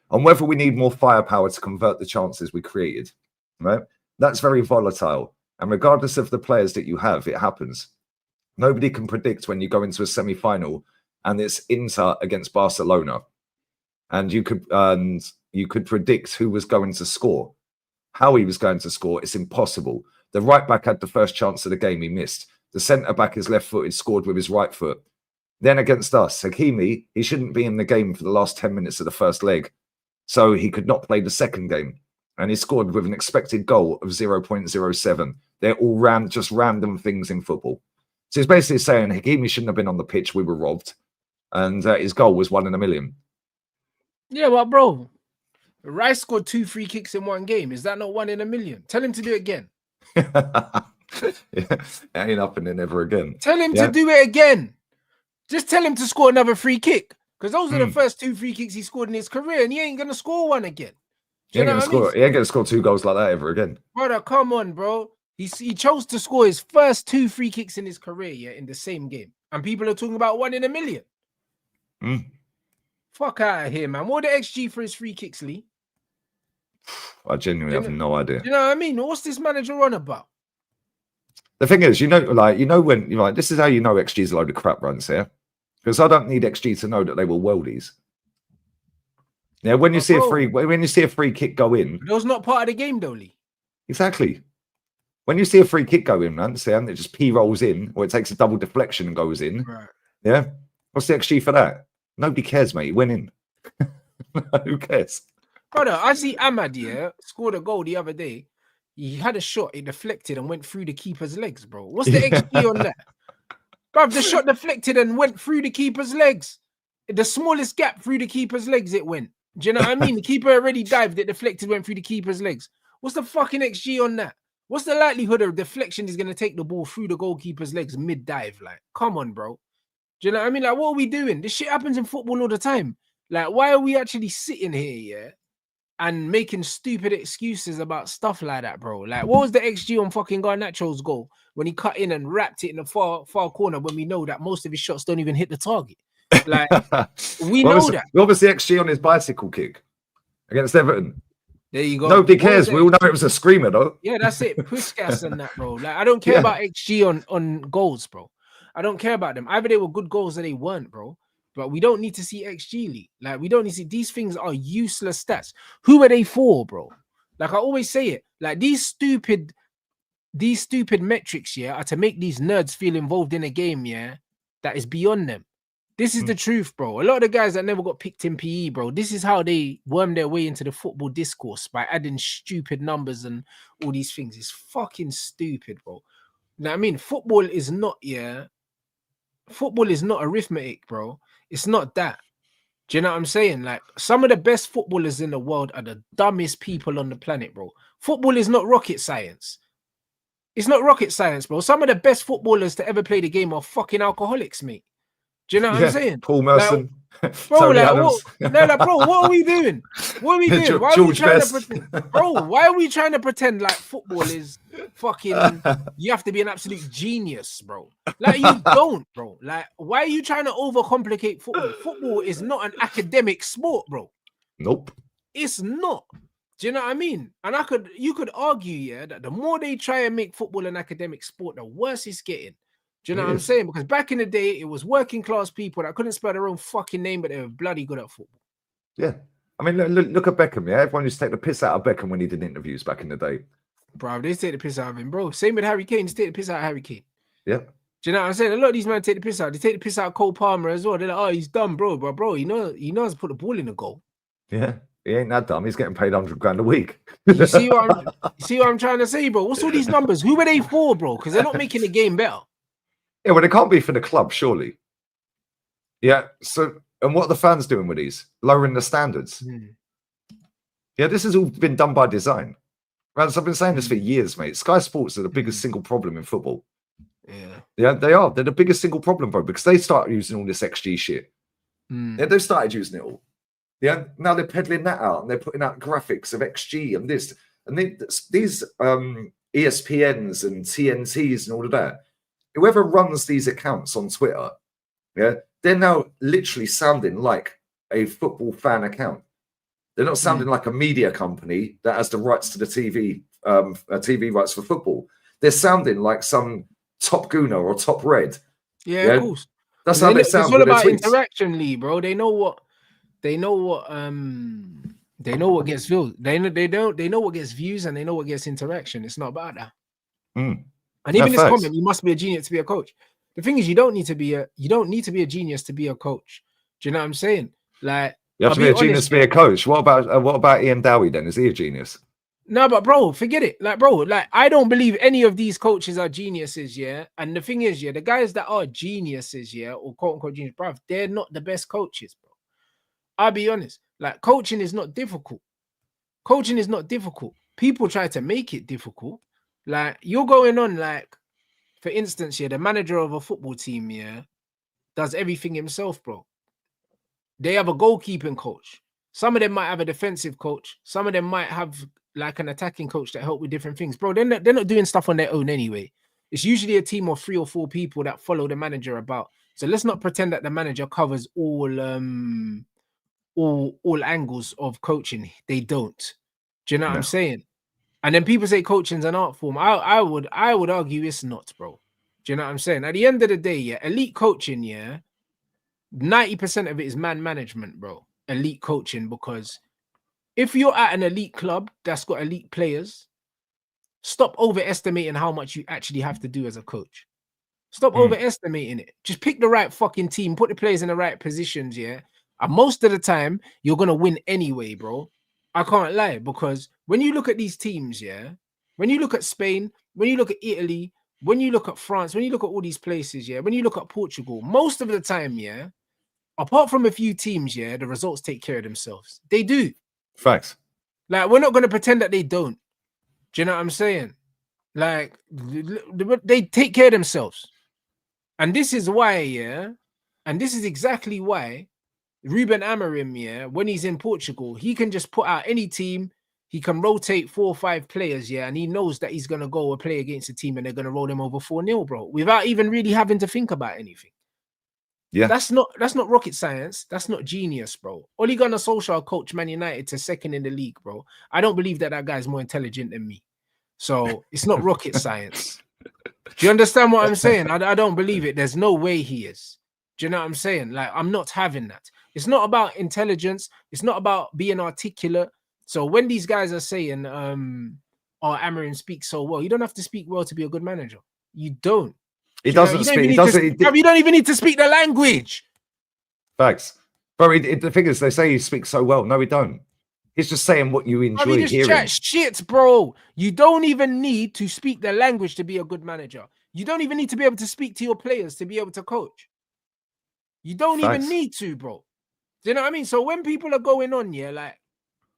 On whether we need more firepower to convert the chances we created, right? That's very volatile. And regardless of the players that you have, it happens. Nobody can predict when you go into a semi-final and it's Inter against Barcelona. And you could predict who was going to score. How he was going to score, it's impossible. The right back had the first chance of the game, he missed. The centre back is left-footed, scored with his right foot. Then against us, Hakimi, he shouldn't be in the game for the last 10 minutes of the first leg. So he could not play the second game. And he scored with an expected goal of 0.07. They're all just random things in football. So he's basically saying Hakimi shouldn't have been on the pitch, we were robbed. And his goal was 1 in a million. Yeah, well, bro, Rice scored 2 free kicks in one game. Is that not 1 in a million? Tell him to do it again. Yeah, ain't happening ever again. Tell him to do it again. Just tell him to score another free kick. Because those are the first 2 free kicks he scored in his career, and he ain't going to score one again. He ain't going to score 2 goals like that ever again. Brother, come on, bro. He chose to score his first 2 free kicks in his career, yeah, in the same game. And people are talking about 1 in a million. Fuck out of here, man. What the XG for his free kicks, Lee? I genuinely have no idea. You know what I mean? What's this manager on about? The thing is, when you're like, this is how you know XG is a load of crap runs here. Because I don't need XG to know that they were worldies. Yeah, when you see a free kick go in, that was not part of the game, though, Lee. Exactly. When you see a free kick go in, man, and it just rolls in, or it takes a double deflection and goes in. Right. Yeah. What's the XG for that? Nobody cares, mate. It went in. Who cares? Brother, I see Ahmad, yeah, scored a goal the other day. He had a shot, it deflected and went through the keeper's legs, bro. What's the XG on that? Bro, the shot deflected and went through the keeper's legs. The smallest gap through the keeper's legs it went. Do you know what I mean? The keeper already dived, it deflected, went through the keeper's legs. What's the fucking XG on that? What's the likelihood of deflection is going to take the ball through the goalkeeper's legs mid-dive? Like, come on, bro. Do you know what I mean? Like, what are we doing? This shit happens in football all the time. Like, why are we actually sitting here, yeah, and making stupid excuses about stuff like that, bro? Like, what was the XG on fucking Garnacho's goal when he cut in and wrapped it in the far corner when we know that most of his shots don't even hit the target? Like, we know that. What was the XG on his bicycle kick against Everton? There you go. Nobody cares. We all know it was a screamer, though. Yeah, that's it. Puskas and that, bro. Like, I don't care about XG on goals, bro. I don't care about them. Either they were good goals or they weren't, bro. But we don't need to see XG leak. Like, we don't need to see these things are useless stats. Who are they for, bro? Like I always say it. Like these stupid metrics, yeah, are to make these nerds feel involved in a game, yeah, that is beyond them. This is the truth, bro. A lot of the guys that never got picked in PE, bro, this is how they worm their way into the football discourse by adding stupid numbers and all these things. It's fucking stupid, bro. You know what I mean? Football is not arithmetic, bro. It's not that. Do you know what I'm saying? Like, some of the best footballers in the world are the dumbest people on the planet, bro. Football is not rocket science. It's not rocket science, bro. Some of the best footballers to ever play the game are fucking alcoholics, mate. Do you know what I'm saying? Paul Merson, like, bro, Tony like, Adams. bro, what are we doing? What are we doing? Why are we trying Best. to pretend, bro? Why are we trying to pretend like football is fucking? You have to be an absolute genius, bro. Like you don't, bro. Like, why are you trying to overcomplicate football? Football is not an academic sport, bro. Nope. It's not. Do you know what I mean? And you could argue, yeah, that the more they try and make football an academic sport, the worse it's getting. Do you know what I'm saying? Because back in the day, it was working class people that couldn't spell their own fucking name, but they were bloody good at football. Yeah. I mean, look at Beckham, yeah? Everyone used to take the piss out of Beckham when he did interviews back in the day. Bro, they take the piss out of him, bro. Same with Harry Kane. They take the piss out of Harry Kane. Yeah. Do you know what I'm saying? A lot of these men take the piss out. They take the piss out of Cole Palmer as well. They're like, oh, he's dumb, bro. But bro, he knows how to put the ball in the goal. Yeah. He ain't that dumb. He's getting paid $100,000 a week. You see what I'm trying to say, bro? What's all these numbers? Who are they for, bro? Because they're not making the game better. Yeah, well, it can't be for the club, surely. Yeah. So, and what are the fans doing with these? Lowering the standards. Yeah, this has all been done by design. Rants, I've been saying this for years, mate. Sky Sports are the biggest single problem in football. Yeah, they are. They're the biggest single problem, bro, because they started using all this XG shit. Yeah, they've started using it all. Yeah, now they're peddling that out and they're putting out graphics of XG and this. And these ESPNs and TNTs and all of that, whoever runs these accounts on Twitter, yeah, they're now literally sounding like a football fan account. They're not sounding like a media company that has the rights to the TV rights for football. They're sounding like some Top Gooner or Top Red. Yeah, of course. That's how they sound. It's all about interaction, Lee, bro. They know what gets views. They know what gets views and they know what gets interaction. It's not about that. And even this comment, you must be a genius to be a coach. The thing is, you don't need to be a genius to be a coach. Do you know what I'm saying? Like, you have to be a genius to be a coach. What about Ian Dowie then? Is he a genius? No, but bro, forget it. Like, bro, like I don't believe any of these coaches are geniuses, yeah. And the thing is, yeah, the guys that are geniuses, yeah, or quote unquote genius, bro, they're not the best coaches, bro. I'll be honest. Like, coaching is not difficult. Coaching is not difficult. People try to make it difficult. Like, you're going on, like, for instance, yeah, the manager of a football team, yeah, does everything himself, bro. They have a goalkeeping coach. Some of them might have a defensive coach. Some of them might have like an attacking coach that help with different things, bro. They're not doing stuff on their own anyway. It's usually a team of 3 or 4 people that follow the manager about. So let's not pretend that the manager covers all angles of coaching. They don't. Do you know what I'm saying? And then people say coaching's an art form. I would argue it's not, bro. Do you know what I'm saying? At the end of the day, yeah, elite coaching, yeah, 90% of it is man management, bro. Elite coaching, because if you're at an elite club that's got elite players, stop overestimating how much you actually have to do as a coach. Stop overestimating it. Just pick the right fucking team, put the players in the right positions, yeah. And most of the time, you're gonna win anyway, bro. I can't lie, because when you look at these teams, yeah, when you look at Spain, when you look at Italy, when you look at France, when you look at all these places, yeah, when you look at Portugal, most of the time, yeah, apart from a few teams, yeah, the results take care of themselves. They do. Facts. Like, we're not going to pretend that they don't. Do you know what I'm saying? Like, they take care of themselves. And this is why, yeah, and this is exactly why Ruben Amorim, yeah, when he's in Portugal, he can just put out any team. He can rotate 4 or 5 players, yeah, and he knows that he's going to go and play against a team and they're going to roll them over 4-0, bro, without even really having to think about anything. Yeah. That's not rocket science. That's not genius, bro. Ole Gunnar Solskjaer coached Man United to second in the league, bro. I don't believe that guy's more intelligent than me. So it's not rocket science. Do you understand what I'm saying? I don't believe it. There's no way he is. Do you know what I'm saying? Like, I'm not having that. It's not about intelligence. It's not about being articulate. So when these guys are saying, Amarin speaks so well, you don't have to speak well to be a good manager. You don't. He doesn't speak. He doesn't. You don't even need to speak the language. Facts. Bro, the thing is, they say he speaks so well. No, he don't. He's just saying what you enjoy just hearing. Chat shit, bro. You don't even need to speak the language to be a good manager. You don't even need to be able to speak to your players to be able to coach. You don't even need to, bro. Do you know what I mean? So when people are going on, yeah, like,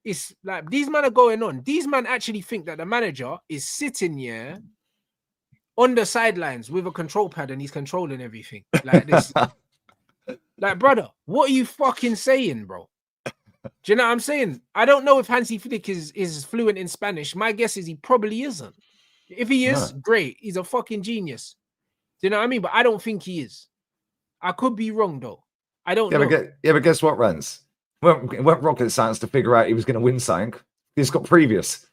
it's like these men are going on. These men actually think that the manager is sitting here on the sidelines with a control pad and he's controlling everything like this. Like, brother, what are you fucking saying, bro? Do you know what I'm saying? I don't know if Hansi Flick is fluent in Spanish. My guess is he probably isn't. If he is, great. He's a fucking genius. Do you know what I mean? But I don't think he is. I could be wrong, though. I don't know. But guess what, Rants? It weren't rocket science to figure out he was going to win something. He's got previous.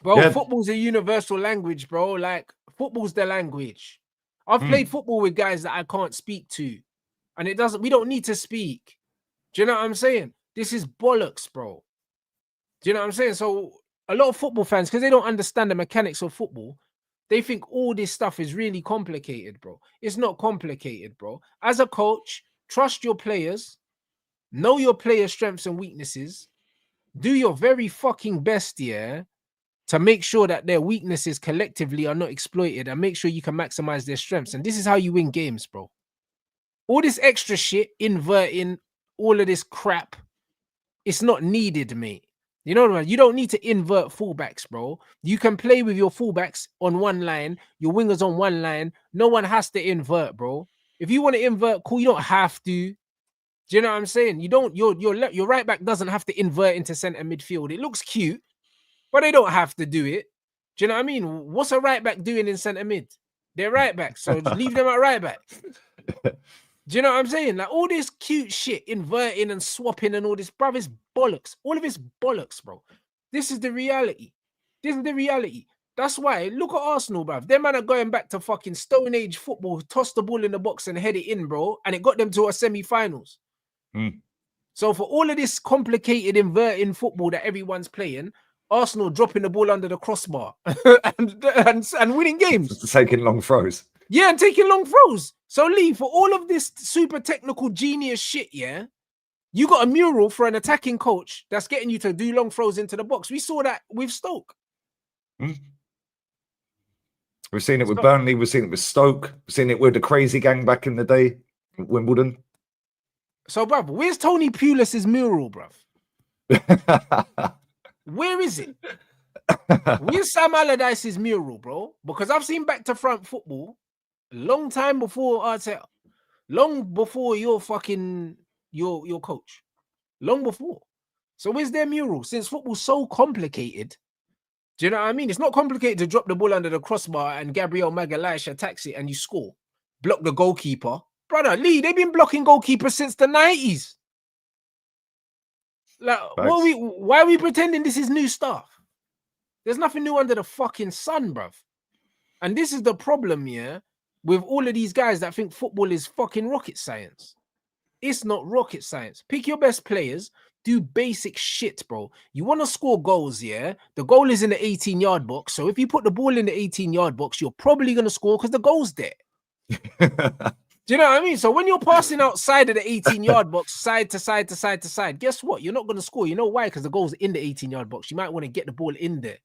Bro, football's a universal language, bro. Like, football's the language. I've played football with guys that I can't speak to. And we don't need to speak. Do you know what I'm saying? This is bollocks, bro. Do you know what I'm saying? So a lot of football fans, because they don't understand the mechanics of football, they think all this stuff is really complicated, bro. It's not complicated, bro. As a coach, trust your players, know your players' strengths and weaknesses, do your very fucking best, yeah, to make sure that their weaknesses collectively are not exploited and make sure you can maximize their strengths. And this is how you win games, bro. All this extra shit, inverting, all of this crap, it's not needed, mate. You know what I mean? You don't need to invert fullbacks, bro. You can play with your fullbacks on one line, your wingers on one line. No one has to invert, bro. If you want to invert, cool, you don't have to. Do you know what I'm saying? You don't, your right back doesn't have to invert into center midfield. It looks cute, but they don't have to do it. Do you know what I mean? What's a right back doing in center mid? They're right back, so just leave them at right back. Do you know what I'm saying? Like, all this cute shit, inverting and swapping and all this, bruv, is bollocks. All of it's bollocks, bro. This is the reality. This is the reality. That's why, look at Arsenal, bruv. Them man are going back to fucking Stone Age football, toss the ball in the box and head it in, bro. And it got them to a semi-finals. So for all of this complicated inverting football that everyone's playing, Arsenal dropping the ball under the crossbar and winning games. Taking long throws. Yeah, and taking long throws. So, Lee, for all of this super technical genius shit, yeah, you got a mural for an attacking coach that's getting you to do long throws into the box. We saw that with Stoke. We've seen it with Burnley. We've seen it with Stoke. We've seen it with the crazy gang back in the day, Wimbledon. So, bruv, where's Tony Pulis's mural, bruv? Where is it? Where's Sam Allardyce's mural, bro? Because I've seen back to front football a long time before Arteta, long before your fucking your coach, long before. So where's their mural? Since football's so complicated, do you know what I mean? It's not complicated to drop the ball under the crossbar and Gabriel Magalhaes attacks it and you score. Block the goalkeeper. Brother, Lee, they've been blocking goalkeepers since the 90s. Like, why are we pretending this is new stuff? There's nothing new under the fucking sun, bruv. And this is the problem, yeah, with all of these guys that think football is fucking rocket science. It's not rocket science. Pick your best players, do basic shit, bro. You want to score goals, yeah? The goal is in the 18-yard box. So if you put the ball in the 18-yard box, you're probably going to score because the goal's there. Do you know what I mean? So when you're passing outside of the 18-yard box, side to side to side to side, guess what? You're not going to score. You know why? Because the goal's in the 18-yard box. You might want to get the ball in there.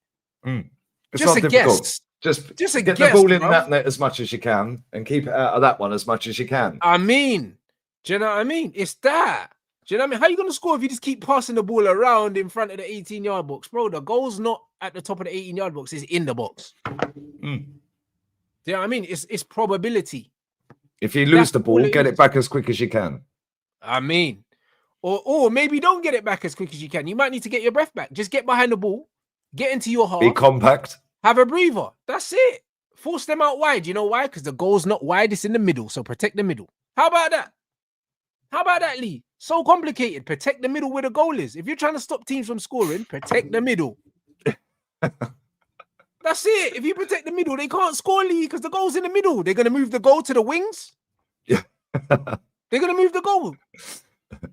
It's just not a difficult. guess. Just get the ball in that net as much as you can and keep it out of that one as much as you can. I mean, do you know what I mean? It's that. Do you know what I mean? How are you going to score if you just keep passing the ball around in front of the 18-yard box? Bro, the goal's not at the top of the 18-yard box. It's in the box. Do you know what I mean? It's probability. If you lose the ball, get it back as quick as you can. I mean, or maybe don't get it back as quick as you can. You might need to get your breath back. Just get behind the ball, get into your half. Be compact. Have a breather. That's it. Force them out wide. You know why? Because the goal's not wide. It's in the middle. So protect the middle. How about that? How about that, Lee? So complicated. Protect the middle where the goal is. If you're trying to stop teams from scoring, protect the middle. That's it. If you protect the middle, they can't score, Lee, because the goal's in the middle. They're going to move the goal to the wings. Yeah. They're going to move the goal.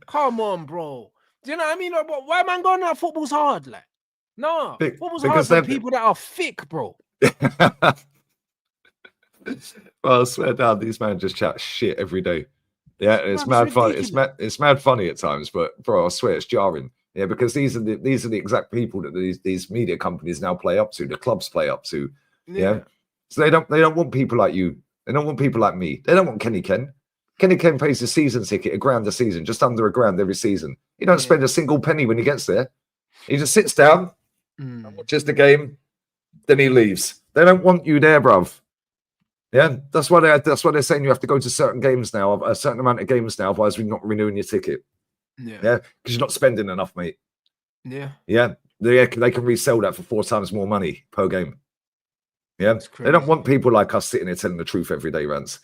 Come on, bro. Do you know what I mean? Like, why man going out? Football's hard. Like, no. Football's hard for people that are thick, bro. Well, I swear down, these men just chat shit every day. Yeah, it's mad funny. It's mad funny at times, but bro, I swear it's jarring. Yeah, because these are the exact people that these media companies now play up to, the clubs play up to. Yeah. So they don't want people like you. They don't want people like me. They don't want Kenny Ken. Kenny Ken pays a season ticket, £1,000 a season, just under £1,000 every season. He don't spend a single penny when he gets there. He just sits down and watches the game, then he leaves. They don't want you there, bruv. Yeah, that's why they're saying you have to go to certain games now, a certain amount of games now, otherwise we're not renewing your ticket. Yeah, because you're not spending enough, mate. Yeah, they can resell that for 4 times more money per game. Yeah, they don't want people like us sitting there telling the truth every day, Rants.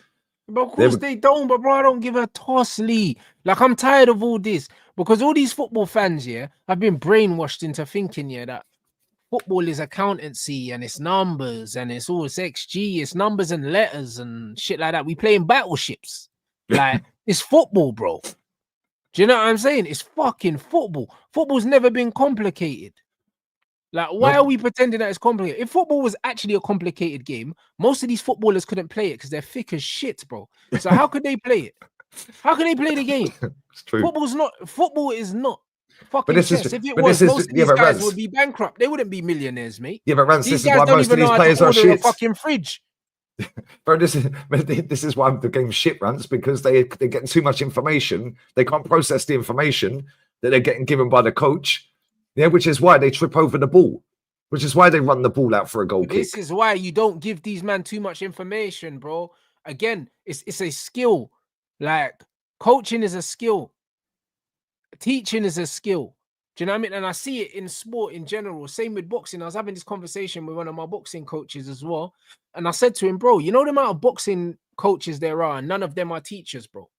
But of course they don't, but bro, I don't give a toss, Lee. Like, I'm tired of all this because all these football fans, have been brainwashed into thinking, that football is accountancy and it's numbers and it's XG, it's numbers and letters and shit like that. We play in battleships. Like, it's football, bro. Do you know what I'm saying? It's fucking football. Football's never been complicated. Like, why are we pretending that it's complicated? If football was actually a complicated game, most of these footballers couldn't play it because they're thick as shit, bro. So how could they play it? How can they play the game? It's true. Football is not fucking chess. If it was, most of these guys would be bankrupt. They wouldn't be millionaires, mate. Yeah, but Rants, this is why most of these players are shit. A fucking fridge. Bro, this is why the game's shit, Rants, because they're getting too much information. They can't process the information that they're getting given by the coach. Yeah, which is why they trip over the ball, which is why they run the ball out for a goal kick. This is why you don't give these men too much information, bro. Again, it's a skill. Like, coaching is a skill. Teaching is a skill. Do you know what I mean? And I see it in sport in general. Same with boxing. I was having this conversation with one of my boxing coaches as well. And I said to him, bro, you know the amount of boxing coaches there are, and none of them are teachers, bro.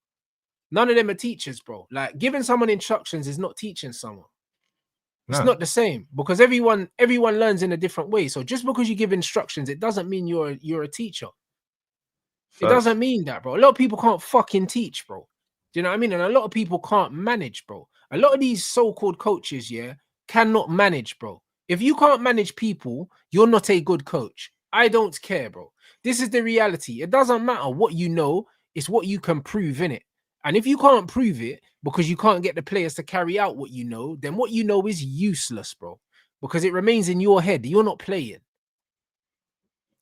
None of them are teachers, bro. Like, giving someone instructions is not teaching someone. It's not the same, because everyone learns in a different way. So just because you give instructions, it doesn't mean you're a teacher. It doesn't mean that, bro. A lot of people can't fucking teach, bro. Do you know what I mean? And a lot of people can't manage, bro. A lot of these so-called coaches, cannot manage, bro. If you can't manage people, you're not a good coach. I don't care, bro. This is the reality. It doesn't matter what you know. It's what you can prove, innit? And if you can't prove it because you can't get the players to carry out what you know, then what you know is useless, bro. Because it remains in your head. You're not playing.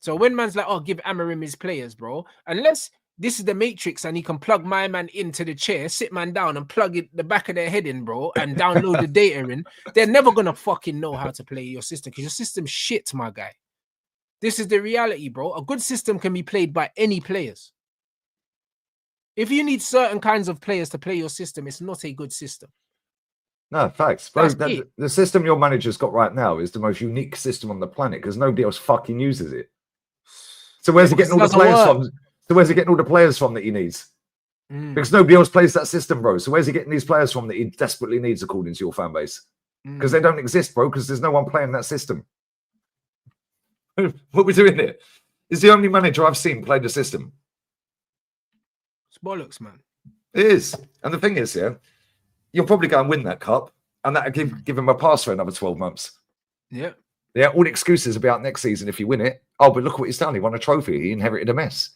So when man's like, oh, give Amarim his players, bro. Unless this is the Matrix and he can plug my man into the chair, sit man down and plug it the back of their head in, bro, and download the data in, they're never going to fucking know how to play your system because your system's shit, my guy. This is the reality, bro. A good system can be played by any players. If you need certain kinds of players to play your system, it's not a good system. No, facts. Bro, the system your manager's got right now is the most unique system on the planet because nobody else fucking uses it. So where's he getting all the players from? So where's he getting all the players from that he needs? Because nobody else plays that system, bro. So where's he getting these players from that he desperately needs according to your fan base? Because they don't exist, bro, because there's no one playing that system. What we're doing here is the only manager I've seen play the system. It's bollocks, man. It is. And the thing is, you'll probably go and win that cup, and that'll give him a pass for another 12 months. Yeah. Yeah, all the excuses about next season if you win it. Oh, but look what he's done. He won a trophy. He inherited a mess.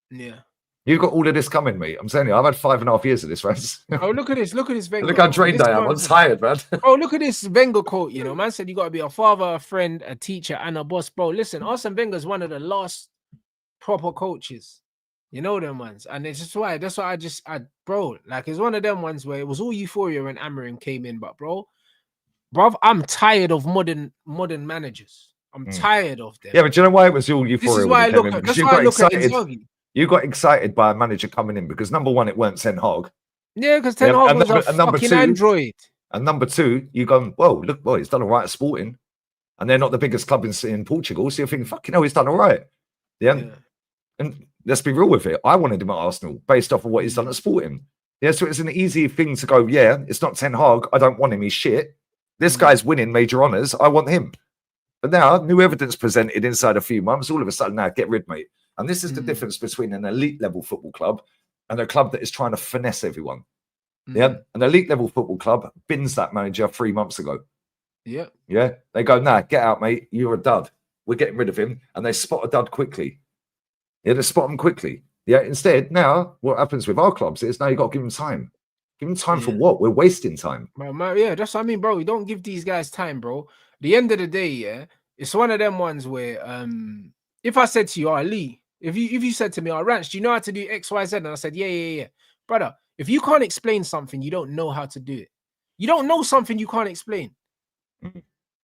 Yeah. You've got all of this coming, mate. I'm saying you, I've had 5.5 years of this, Rants. Oh, look at this. Look at this Wenger. Look how drained I am. I'm tired, man. Oh, look at this Wenger quote. You know, man said you got to be a father, a friend, a teacher, and a boss, bro. Listen, Arsene Wenger's one of the last proper coaches. You know them ones. And it's just why, that's why bro, like, it's one of them ones where it was all euphoria when Amarim came in, but bro, I'm tired of modern managers. I'm tired of them. Yeah, but do you know why it was all euphoria? This is why I look at, that's why I look at Inzaghi. You got excited by a manager coming in because number one, it weren't Ten Hag. Yeah, because Ten Hag was a fucking android. And number two, you go, whoa, look, boy, he's done all right at Sporting. And they're not the biggest club in Portugal. So you're thinking, fucking hell, he's done all right. Yeah. And let's be real with it. I wanted him at Arsenal based off of what he's done at Sporting. Yeah, so it's an easy thing to go, yeah, it's not Ten Hag. I don't want him. He's shit. This guy's winning major honours. I want him. But now, new evidence presented inside a few months, all of a sudden, now get rid, mate. And this is the difference between an elite level football club and a club that is trying to finesse everyone. Yeah, an elite level football club bins that manager 3 months ago. Yeah. Yeah, they go, nah, get out, mate. You're a dud. We're getting rid of him. And they spot a dud quickly. Yeah, they spot him quickly. Yeah, instead, now what happens with our clubs is now you got to give them time. Give them time for what? We're wasting time. Yeah, that's what I mean, bro. You don't give these guys time, bro. The end of the day, yeah, it's one of them ones where if I said to you, oh, Lee, if you said to me, oh, Rants, do you know how to do X, Y, Z? And I said, yeah. Brother, if you can't explain something, you don't know how to do it. You don't know something you can't explain.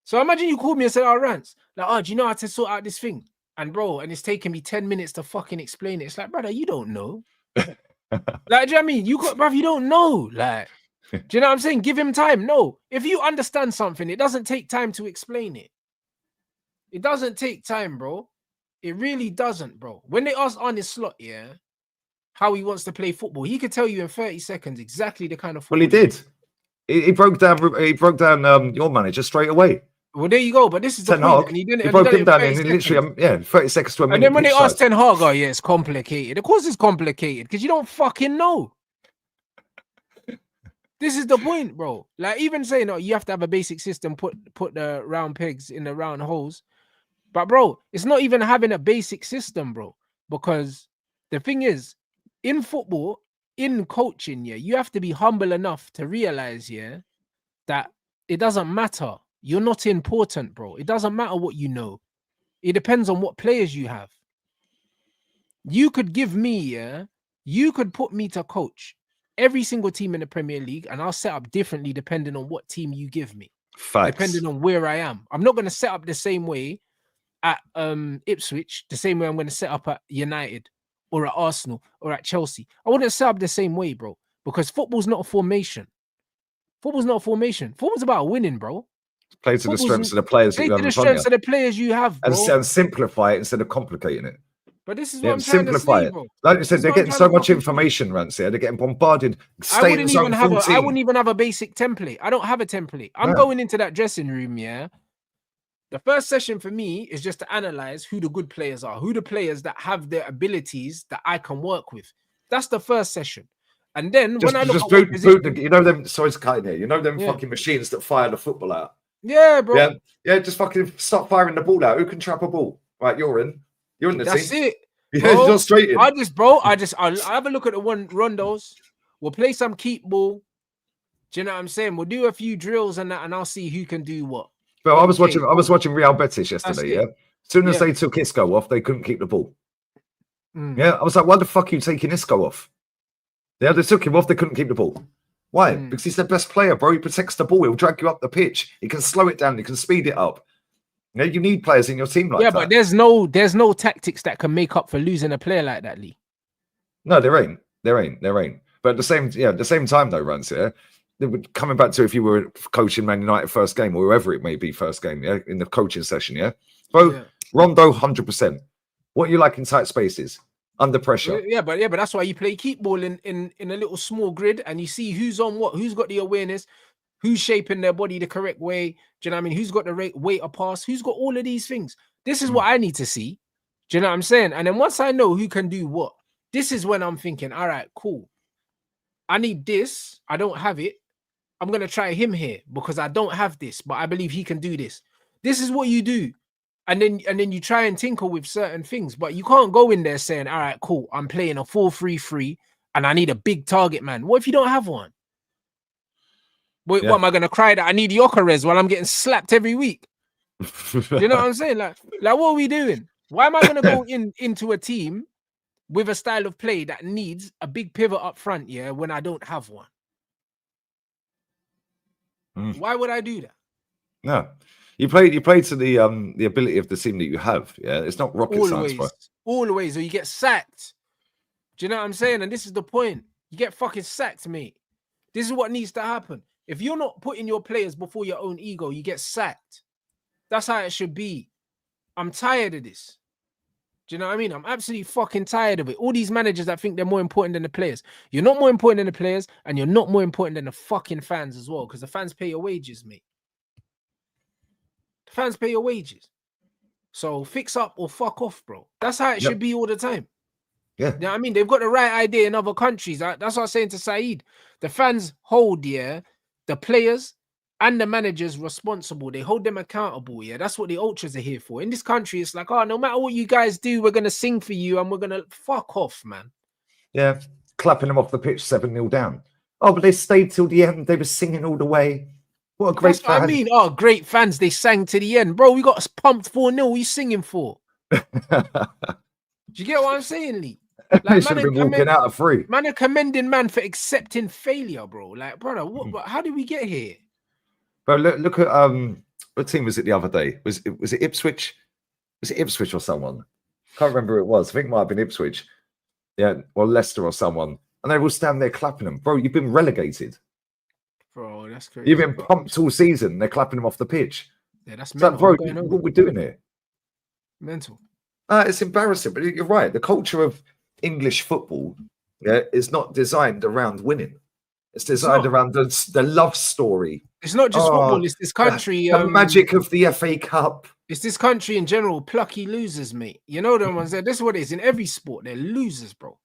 So imagine you called me and said, oh, Rants, like, oh, do you know how to sort out this thing? And bro, and it's taking me 10 minutes to fucking explain it. It's like, brother, you don't know. Like, do you know what I mean? You don't know. Like, do you know what I'm saying? Give him time. No, if you understand something, it doesn't take time to explain it. It doesn't take time, bro. It really doesn't, bro. When they asked Arne Slot, yeah, how he wants to play football, he could tell you in 30 seconds exactly the kind of football. Well, he did. He broke down. He broke down your manager straight away. Well, there you go. But this is the Ten point. Hag. And he didn't. He broke him down in literally 30 seconds to a minute. And then when they asked Ten Hag, oh yeah, it's complicated. Of course, it's complicated because you don't fucking know. This is the point, bro. Like even saying, oh, you have to have a basic system, put the round pegs in the round holes. But bro, it's not even having a basic system, bro. Because the thing is, in football, in coaching, yeah, you have to be humble enough to realize, yeah, that it doesn't matter. You're not important, bro. It doesn't matter what you know. It depends on what players you have. You could give me, yeah, you could put me to coach every single team in the Premier League, and I'll set up differently depending on what team you give me. Facts. Depending on where I am. I'm not going to set up the same way at Ipswich, the same way I'm going to set up at United or at Arsenal or at Chelsea. I wouldn't set up the same way, bro, because football's not a formation. Football's not a formation. Football's about winning, bro. Play to the strengths of the players that you have in front of you. Play to the strengths of the players you have, bro. And simplify it instead of complicating it. But this is what I'm trying to say, bro. Like you said, they're getting so much information, Rants here. They're getting bombarded. I wouldn't even have a basic template. I don't have a template. I'm going into that dressing room, yeah. The first session for me is just to analyze who the good players are, who the players that have their abilities that I can work with. That's the first session. And then when I look at you know them, sorry to cut in here, you know them fucking machines that fire the football out. Yeah, bro. Yeah, just fucking stop firing the ball out. Who can trap a ball? Right, you're in the team. That's it. Yeah, you're straight in. I'll have a look at the rondos. We'll play some keep ball. Do you know what I'm saying? We'll do a few drills and that, and I'll see who can do what. But I was watching Real Betis yesterday. Yeah, as soon as they took Isco off, they couldn't keep the ball. Yeah, I was like, why the fuck are you taking Isco off? Yeah, they took him off. They couldn't keep the ball. Why? Because he's the best player, bro. He protects the ball. He'll drag you up the pitch. He can slow it down. He can speed it up. You know, you need players in your team like that. Yeah, but there's no tactics that can make up for losing a player like that, Lee. No, there ain't. But at the same time, though, Rants here, coming back to if you were coaching Man United first game or whoever it may be first game, yeah, in the coaching session, yeah. Bro, Rondo 100%. What you like in tight spaces? Under pressure. Yeah, but that's why you play keep ball in a little small grid and you see who's on what, who's got the awareness, who's shaping their body the correct way. Do you know what I mean? Who's got the weight of pass? Who's got all of these things? This is what I need to see. Do you know what I'm saying? And then once I know who can do what, this is when I'm thinking, all right, cool. I need this. I don't have it. I'm going to try him here because I don't have this, but I believe he can do this. This is what you do. And then you try and tinker with certain things, but you can't go in there saying, all right, cool, I'm playing a 4-3-3 and I need a big target man. What if you don't have one? What am I going to cry that I need Gyökeres while I'm getting slapped every week? You know what I'm saying? Like what are we doing? Why am I going to go into a team with a style of play that needs a big pivot up front, yeah, when I don't have one? Why would I do that? No. You play to the ability of the team that you have. Yeah, it's not rocket science, bro. Always, or you get sacked. Do you know what I'm saying? And this is the point. You get fucking sacked, mate. This is what needs to happen. If you're not putting your players before your own ego, you get sacked. That's how it should be. I'm tired of this. Do you know what I mean? I'm absolutely fucking tired of it. All these managers that think they're more important than the players. You're not more important than the players, and you're not more important than the fucking fans as well, because the fans pay your wages, mate. The fans pay your wages. So fix up or fuck off, bro. That's how it should be all the time. Yeah. You know what I mean? They've got the right idea in other countries. That's what I was saying to Saeed. The fans hold, the players and the managers responsible. They hold them accountable, That's what the ultras are here for. In this country, it's like, oh, no matter what you guys do, we're going to sing for you and we're going to fuck off, man. Yeah, clapping them off the pitch 7-0 down. Oh, but they stayed till the end. They were singing all the way. What a great That's what I mean. Oh, great fans. They sang to the end. Bro, we got us pumped 4-0. What are you singing for? Do you get what I'm saying, Lee? Like, should have been walking out of free. Man are commending man for accepting failure, bro. Like, brother, what? How did we get here? Bro, look at what team was it the other day? Was it Ipswich? Was it Ipswich or someone? Can't remember who it was. I think it might have been Ipswich. Yeah, or Leicester or someone. And they will stand there clapping them. Bro, you've been relegated. Bro, that's crazy. You've been pumped all season. They're clapping them off the pitch. Yeah, that's mental. Like, bro, what we're doing here? Mental. It's embarrassing, but you're right. The culture of English football, is not designed around winning. It's designed around the love story. It's not just football. It's this country. The magic of the FA Cup. It's this country in general. Plucky losers, mate. You know the ones that. This is what it is in every sport. They're losers, bro.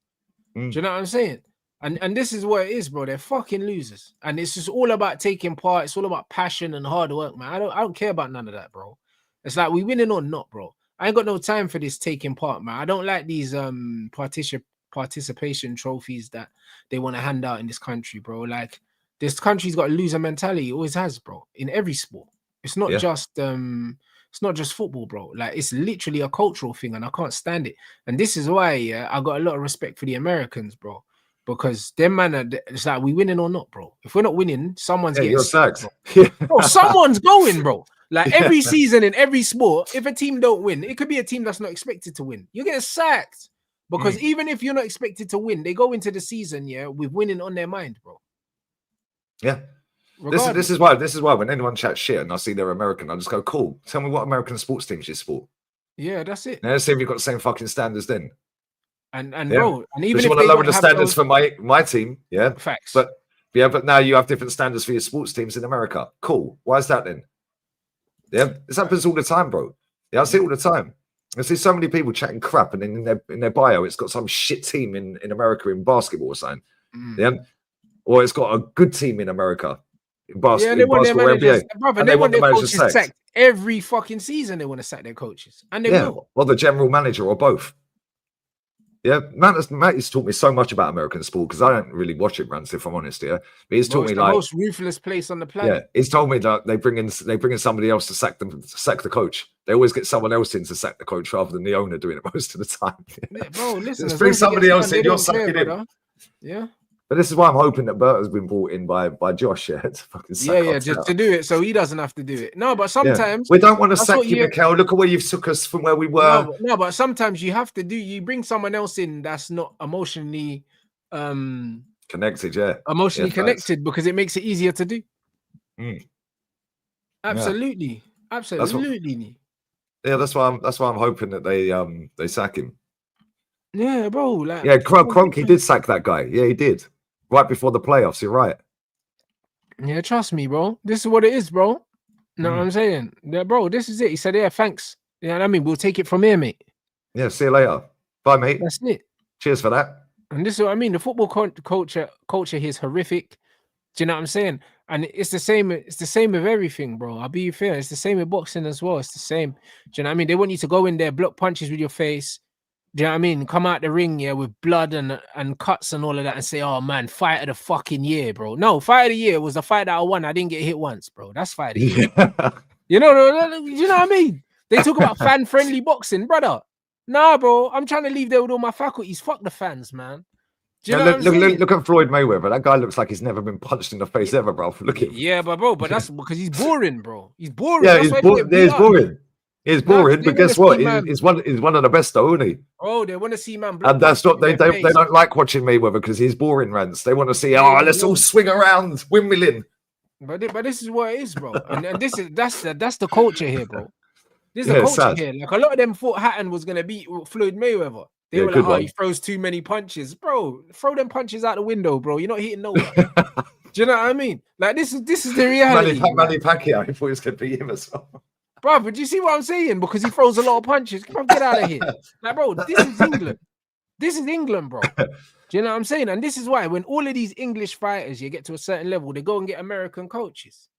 Do you know what I'm saying? And this is what it is, bro. They're fucking losers. And it's just all about taking part. It's all about passion and hard work, man. I don't care about none of that, bro. It's like we winning or not, bro. I ain't got no time for this taking part, man. I don't like these participation trophies that they want to hand out in this country, bro. Like, this country's got a loser mentality. It always has, bro. In every sport. It's not just football, bro. Like, it's literally a cultural thing, and I can't stand it. And this is why, I got a lot of respect for the Americans, bro. Because them man, it's like we winning or not, bro. If we're not winning, someone's getting sacked. Bro, someone's going, bro. Like every season in every sport, if a team don't win, it could be a team that's not expected to win. You're getting sacked because even if you're not expected to win, they go into the season, with winning on their mind, bro. Yeah. This is why when anyone chats shit and I see they're American, I just go, cool. Tell me what American sports teams you support. Yeah, that's it. Now let's see if you've got the same fucking standards then. And bro, and even if you want to lower the standards for my team, facts. But now you have different standards for your sports teams in America. Cool. Why is that then? Yeah, this happens all the time, bro. Yeah, I see it all the time. I see so many people chatting crap, and then in their bio, it's got some shit team in America in basketball or something. Yeah, or it's got a good team in America in basketball, NBA. Brother, and they want their coaches sacked every fucking season. They want to sack their coaches, and they will. Or the general manager, or both. Yeah, Matt has taught me so much about American sport because I don't really watch it, Rants, if I'm honest here. But he's taught me the most ruthless place on the planet. Yeah, he's told me that they bring in somebody else to sack the coach. They always get someone else in to sack the coach rather than the owner doing it most of the time. Yeah, bro, listen, let's bring somebody else in. You're sucking in. Yeah. But this is why I'm hoping that Bert has been brought in by Josh to fucking sack just to do it so he doesn't have to do it. No, but sometimes we don't want to sack you, Mikel. Look at where you've took us from where we were. No, but sometimes you have to you bring someone else in that's not emotionally connected, emotionally connected because it makes it easier to do. Absolutely. That's why I'm hoping that they sack him. Yeah, bro. Like, Kroenke did sack that guy. Yeah, he did. Right before the playoffs, you're right. Yeah, trust me, bro. This is what it is, bro. Know what I'm saying? Yeah, bro, this is it. He said, thanks. You know what I mean? We'll take it from here, mate. Yeah, see you later. Bye, mate. That's it. Cheers for that. And this is what I mean. The football culture here is horrific. Do you know what I'm saying? And it's the same with everything, bro. I'll be fair. It's the same with boxing as well. It's the same. Do you know what I mean? They want you to go in there, block punches with your face. Do you know what I mean? Come out the ring, with blood and cuts and all of that and say, oh, man, fight of the fucking year, bro. No, fight of the year was the fight that I won. I didn't get hit once, bro. That's fight of the year. You know what I mean? They talk about fan-friendly boxing, brother. Nah, bro. I'm trying to leave there with all my faculties. Fuck the fans, man. Do you know look at Floyd Mayweather. That guy looks like he's never been punched in the face ever, bro. Look at him. Yeah, but that's because he's boring, bro. He's boring. Yeah, he's boring. It's boring, but guess what? He's one of the best, though, isn't he? Oh, they want to see man. And that's what they don't like watching Mayweather because he's boring, Rants. They want to see, let's all swing around, windmilling. But this is what it is, bro. And that's the culture here, bro. This is Yeah, a it's culture sad. here. Like a lot of them thought Hatton was gonna beat Floyd Mayweather. They Yeah, were like, good oh, one. he throws too many punches, bro. Throw them punches out the window, bro. You're not hitting nowhere. Do you know what I mean? Like this is the reality, Manny Pacquiao, I thought he was going to beat him as well. bro. But do you see what I'm saying? Because he throws a lot of punches. Come on, get out of here, like, bro. This is England. This is England, bro. Do you know what I'm saying? And this is why when all of these English fighters, you get to a certain level, they go and get American coaches.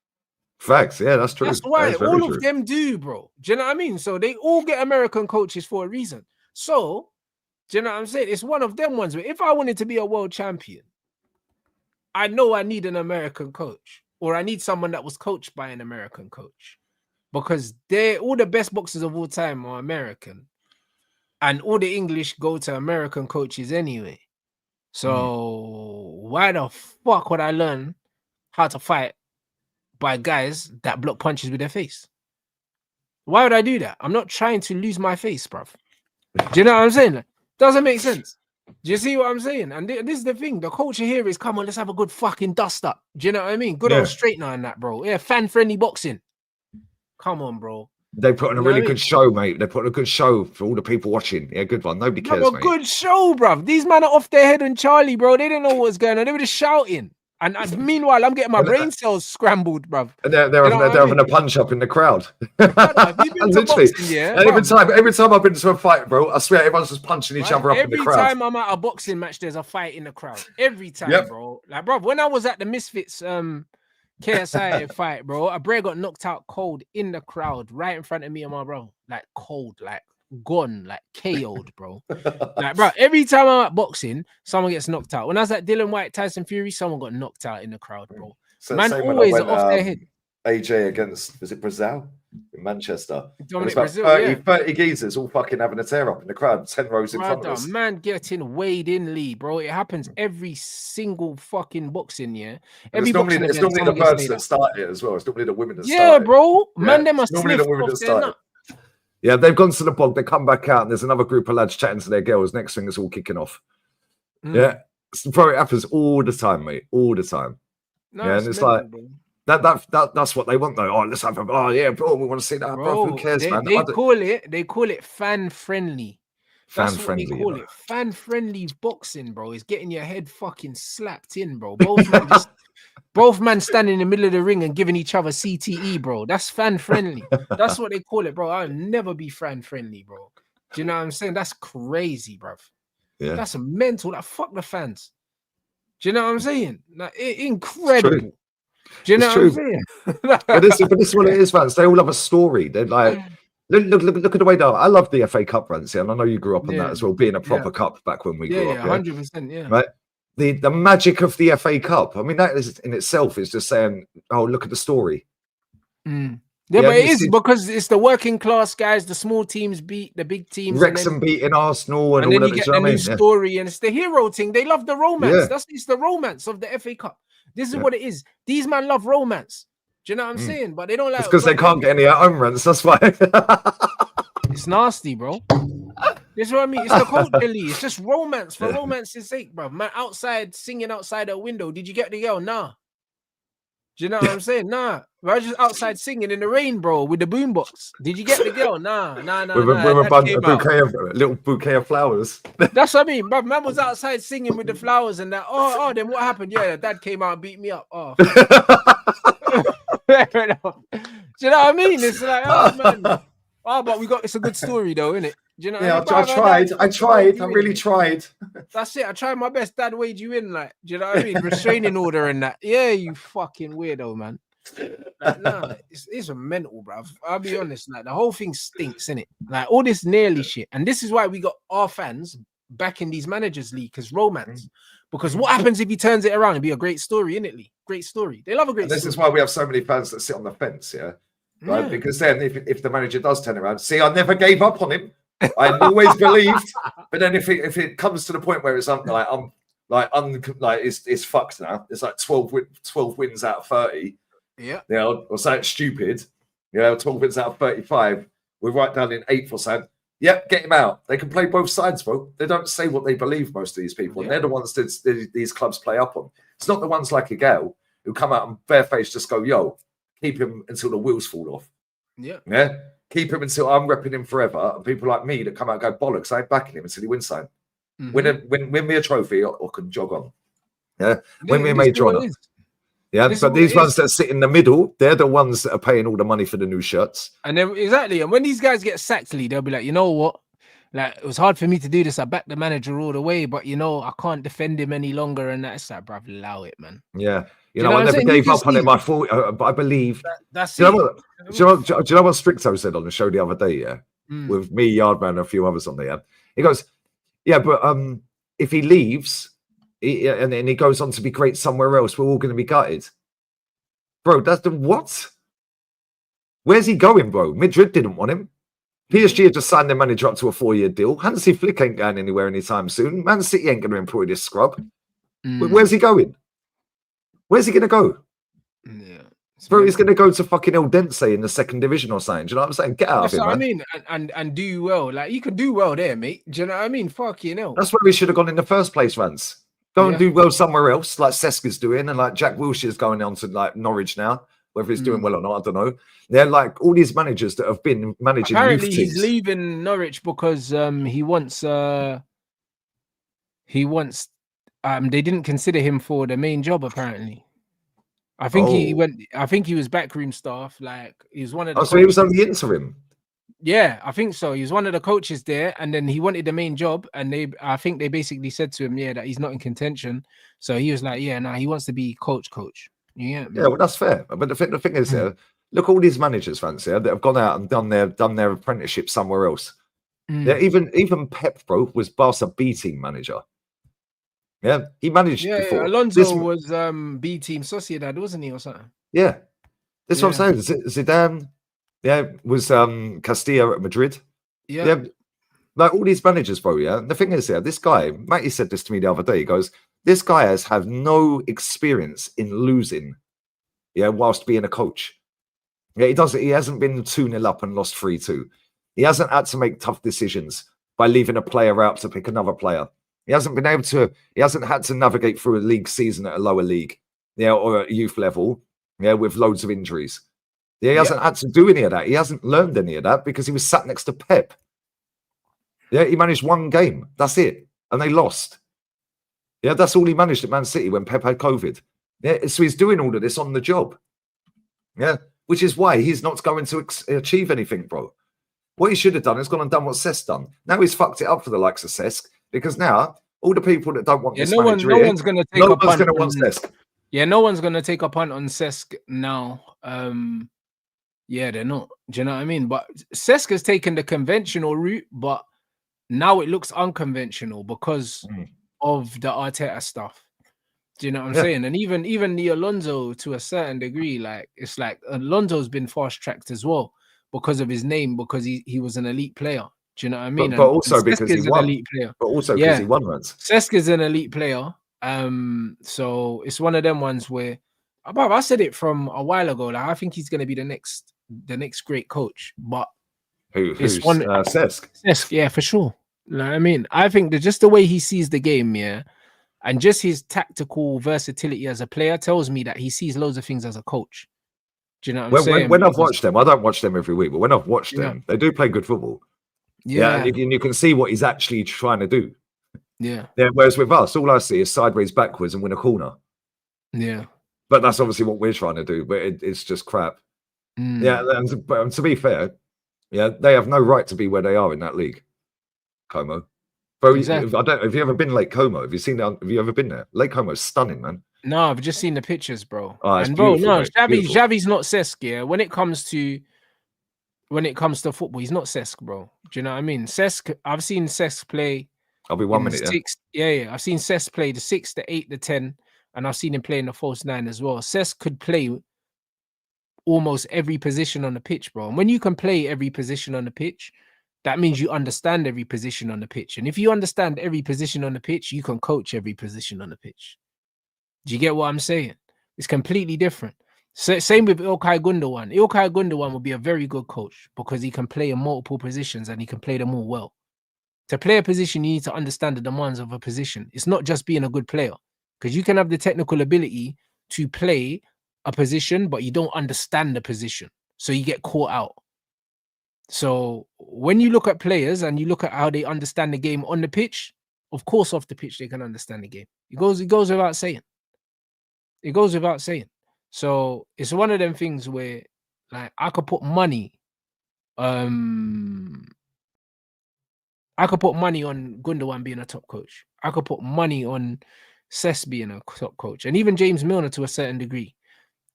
Facts, yeah, that's true. That's why that is very all true. of them do, bro. Do you know what I mean? So they all get American coaches for a reason. So, do you know what I'm saying? It's one of them ones where if I wanted to be a world champion, I know I need an American coach, or I need someone that was coached by an American coach, because they're all the best boxers of all time are American, and all the English go to American coaches anyway. So why the fuck would I learn how to fight by guys that block punches with their face? Why would I do that? I'm not trying to lose my face, bruv. Do you know what I'm saying? Like, doesn't make sense. Do you see what I'm saying? And this is the thing. The culture here is, come on, let's have a good fucking dust up. Do you know what I mean? Good old straightener and that, bro. Yeah, fan-friendly boxing. Come on, bro. They put on a really good show, mate. They put on a good show for all the people watching. Yeah, good one. Nobody cares, mate. Good show, bruv. These men are off their head on Charlie, bro. They didn't know what was going on. They were just shouting. And meanwhile, I'm getting my brain cells scrambled, bruv. And they're having a punch up in the crowd. Literally. Every time I've been to a fight, bro, I swear everyone's just punching each other up in the crowd. Every time I'm at a boxing match, there's a fight in the crowd. Every time, bro. Like, bro, when I was at the Misfits KSI fight, bro, a bro got knocked out cold in the crowd right in front of me and my bro. Like cold, like gone, like KO'd, bro. Like, bro, every time I'm at boxing, someone gets knocked out. When I was at Dylan White, Tyson Fury, someone got knocked out in the crowd, bro. So man always off their head. AJ against, was it Brazil? In Manchester. Dominic Brazil, 30 geezers all fucking having a tear up in the crowd, 10 rows in front of us. Man getting weighed in, Lee, bro. It happens every single fucking boxing, yeah. It's normally the birds that start it as well. It's normally the women that start it. Yeah, bro. Man, they must normally the women that start it. Yeah, they've gone to the bog, they come back out, and there's another group of lads chatting to their girls. Next thing, it's all kicking off. Yeah. Bro, it happens all the time, mate. All the time. No, yeah, and it's like bro. That's what they want though. Oh, let's have bro, we want to see that, bro. Who cares, man? They call it fan friendly. Fan friendly. They call it fan friendly boxing, bro. Is getting your head fucking slapped in, bro. Both men standing in the middle of the ring and giving each other CTE, bro. That's fan friendly. That's what they call it, bro. I'll never be fan friendly, bro. Do you know what I'm saying? That's crazy, bro. Yeah, that's mental. Like, fuck the fans. Do you know what I'm saying? Like, incredible. Do you know what I'm saying? but this is what it is, fans. They all have a story. They're like, look at the way down. I love the FA Cup runs, and I know you grew up on that as well, being a proper cup back when we grew up. 100%, yeah. Right. The magic of the FA Cup. I mean, that is in itself is just saying, oh, look at the story. Yeah, but it is because it's the working class guys, the small teams beat the big teams. Wrexham beating Arsenal and all then that. You get the new story, and it's the hero thing. They love the romance. It's the romance of the FA Cup. This is what it is. These men love romance. Do you know what I'm saying? But they don't like. It's because they can't get any home runs. That's why. It's nasty, bro. This is what I mean. It's the culture, Lee. It's just romance for romance's sake, bro. Man, outside singing outside a window. Did you get the girl? Nah. Do you know what I'm saying? Nah. I was just outside singing in the rain, bro, with the boombox. Did you get the girl? Nah. With a little bouquet of flowers. That's what I mean, bro. Man was outside singing with the flowers and that. Oh, then what happened? Yeah, dad came out and beat me up. Oh. Fair enough. Do you know what I mean? It's like, oh, man. Oh, but it's a good story, though, isn't it? Do you know? Yeah, I tried. I really tried. That's it. I tried my best. Dad weighed you in, like, do you know what I mean? Restraining order and that. Yeah, you fucking weirdo, man. Like, nah, it's a mental, bruv. I'll be honest, like, the whole thing stinks, innit? Like, all this nearly shit. And this is why we got our fans back in these managers' league, because romance. Because what happens if he turns it around? It'd be a great story, innit, Lee? Great story. They love a great story. This is why we have so many fans that sit on the fence, yeah? Right? Because then if the manager does turn around, see, I never gave up on him. I always believed. But then if it comes to the point where it's it's fucked now. It's like 12 wins out of 30. Yeah. You know, or something stupid. You know, 12 wins out of 35. We're right down in 8th or something. Yep, get him out. They can play both sides, bro. They don't say what they believe, most of these people. And they're the ones that these clubs play up on. It's not the ones like a Gale who come out and barefaced just go, yo, keep him until the wheels fall off. Yeah. Yeah. keep him until I'm repping him forever, and people like me that come out and go bollocks, I ain't backing him until he wins something. Win me a trophy or can jog on. Yeah, win me a major honour. Yeah, but these ones that sit in the middle, they're the ones that are paying all the money for the new shirts. And then exactly, and when these guys get sacked, Lee, they'll be like, you know what? Like, it was hard for me to do this. I backed the manager all the way, but you know, I can't defend him any longer. And that's like, bruv, allow it, man. Yeah, you know I never gave up on him. I thought, but I believe that's it. Do you know what Stricto said on the show the other day? Yeah, with me, Yardman, and a few others on there. Yeah? He goes, yeah, but if he leaves and then he goes on to be great somewhere else, we're all going to be gutted. Bro, that's the what? Where's he going, bro? Madrid didn't want him. PSG had just signed their manager up to a 4-year deal. Hansi Flick ain't going anywhere anytime soon. Man City ain't going to employ this scrub. Where's he going? Where's he going to go? Yeah. Bro, he's going to go to fucking El Dense in the 2nd division or something. Do you know what I'm saying? Get out of here, man. I mean, and do well. Like, you can do well there, mate. Do you know what I mean? Fuck you know. That's where we should have gone in the first place, Rants. Go and do well somewhere else, like Seska's doing, and like Jack Wilshere's going on to like Norwich now. Whether he's doing well or not, I don't know. They're like all these managers that have been managing apparently youth he's teams. leaving Norwich because he wants they didn't consider him for the main job, apparently. I think he was backroom staff, like he was one of the so he was on the interim. Yeah, I think so. He was one of the coaches there, and then he wanted the main job, and I think they basically said to him, that he's not in contention. So he was like, he wants to be coach. Yeah, well, that's fair. But the thing is, look, all these managers, Fancy, that have gone out and done their apprenticeship somewhere else. Yeah, even Pep, bro, was Barca B team manager. Yeah, he managed before. Alonso was B team Sociedad, wasn't he, or something? Yeah, that's what I'm saying. Zidane, was Castilla at Madrid. Yeah, like all these managers, bro. Yeah, the thing is, this guy, Matty said this to me the other day. He goes, this guy has had no experience in losing, whilst being a coach. Yeah, he hasn't been 2-0 up and lost 3-2. He hasn't had to make tough decisions by leaving a player out to pick another player. He hasn't had to navigate through a league season at a lower league, or at youth level, with loads of injuries. Yeah, he hasn't had to do any of that. He hasn't learned any of that because he was sat next to Pep. Yeah, he managed one game. That's it. And they lost. Yeah, that's all he managed at Man City when Pep had COVID. Yeah, so he's doing all of this on the job. Yeah, which is why he's not going to achieve anything, bro. What he should have done is gone and done what Cesc done. Now he's fucked it up for the likes of Cesc because now all the people that don't want this manager no one's going to take a punt on Cesc. Yeah, no one's going to take a punt on Cesc now. Yeah, they're not. Do you know what I mean? But Cesc has taken the conventional route, but now it looks unconventional because of the Arteta stuff. Do you know what I'm saying? And even the Alonso, to a certain degree, like it's like Alonso's been fast tracked as well because of his name, because he was an elite player. Do you know what I mean? But also because he won. Elite player. But also because he won runs. Cesc is an elite player. So it's one of them ones where I said it from a while ago. Like I think he's going to be the next great coach. But who's Cesc? Cesc, yeah, for sure. Like, I mean, I think that just the way he sees the game, and just his tactical versatility as a player tells me that he sees loads of things as a coach. Do you know what I'm saying? When I've watched them, I don't watch them every week, but when I've watched them, they do play good football. Yeah, and you can see what he's actually trying to do. Yeah. Whereas with us, all I see is sideways, backwards, and win a corner. Yeah. But that's obviously what we're trying to do. But it's just crap. Yeah, and to be fair, they have no right to be where they are in that league. Como, bro. Exactly. Have you ever been Lake Como? Have you seen that? Have you ever been there? Lake Como is stunning, man. No, I've just seen the pictures, bro. Oh, and bro, no, Xavi's not Cesc. Yeah, when it comes to football, he's not Cesc, bro. Do you know what I mean? Cesc, I've seen Cesc play. I'll be 1 minute. I've seen Cesc play the 6, the 8, the 10, and I've seen him play in the false 9 as well. Cesc could play almost every position on the pitch, bro. And when you can play every position on the pitch, that means you understand every position on the pitch. And if you understand every position on the pitch, you can coach every position on the pitch. Do you get what I'm saying? It's completely different. So, same with Ilkay Gundogan. Ilkay Gundogan will be a very good coach because he can play in multiple positions and he can play them all well. To play a position, you need to understand the demands of a position. It's not just being a good player, because you can have the technical ability to play a position, but you don't understand the position. So you get caught out. So when you look at players and you look at how they understand the game on the pitch, of course, off the pitch they can understand the game. It goes without saying. It goes without saying. So it's one of them things where, like, I could put money. I could put money on Gundogan being a top coach. I could put money on Cess being a top coach, and even James Milner to a certain degree.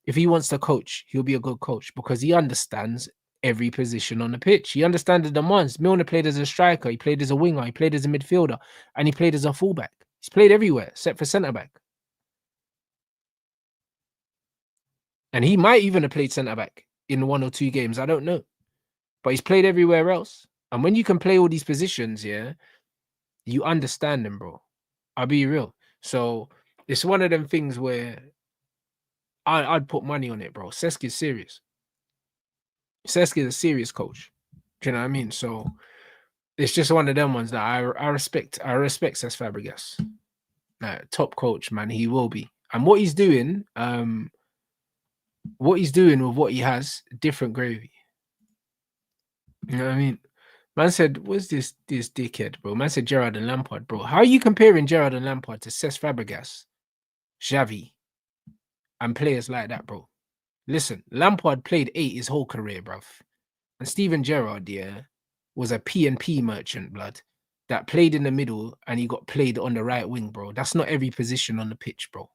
If he wants to coach, he'll be a good coach because he understands every position on the pitch. He understands the demands. Milner played as a striker, he played as a winger, he played as a midfielder, and he played as a fullback. He's played everywhere except for centre back. And he might even have played centre back in 1 or 2 games. I don't know. But he's played everywhere else. And when you can play all these positions, yeah, you understand them, bro. I'll be real. So it's one of them things where I'd put money on it, bro. Cesc is serious. Cesc is a serious coach. Do you know what I mean? So it's just one of them ones that I respect. I respect Cesc Fabregas. Top coach, man. He will be. And what he's doing, with what he has, different gravy. You know what I mean? Man said, what's this dickhead, bro? Man said Gerrard and Lampard, bro. How are you comparing Gerrard and Lampard to Cesc Fabregas, Xavi, and players like that, bro? Listen, Lampard played 8 his whole career, bruv. And Steven Gerrard, yeah, was a P&P merchant, blood, that played in the middle and he got played on the right wing, bro. That's not every position on the pitch, bro.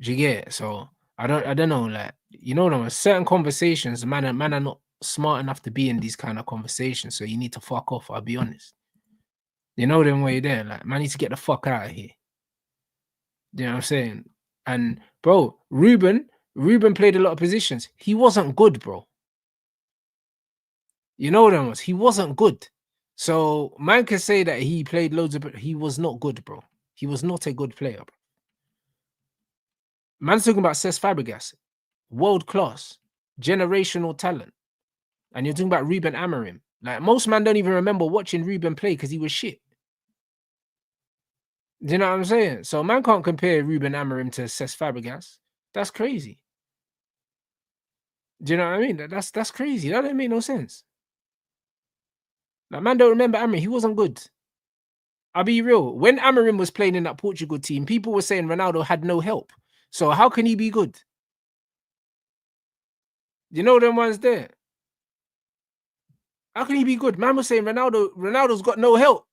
Do you get it? So I don't know, like, you know, certain conversations, man are not smart enough to be in these kind of conversations, so you need to fuck off. I'll be honest. You know them way there, like, man needs to get the fuck out of here. You know what I'm saying? And bro, Ruben played a lot of positions. He wasn't good, bro. You know what I was? He wasn't good. So man can say that he played loads of, but he was not good, bro. He was not a good player, bro. Man's talking about Cesc Fabregas, world class, generational talent. And you're talking about Ruben Amorim. Like, most men don't even remember watching Ruben play because he was shit. Do you know what I'm saying? So man can't compare Ruben Amorim to Cesc Fabregas. That's crazy. Do you know what I mean? That's crazy. That don't make no sense. Like, man don't remember Amorim. He wasn't good. I'll be real. When Amorim was playing in that Portugal team, people were saying Ronaldo had no help. So how can he be good? You know them ones there? How can he be good? Man was saying Ronaldo's got no help.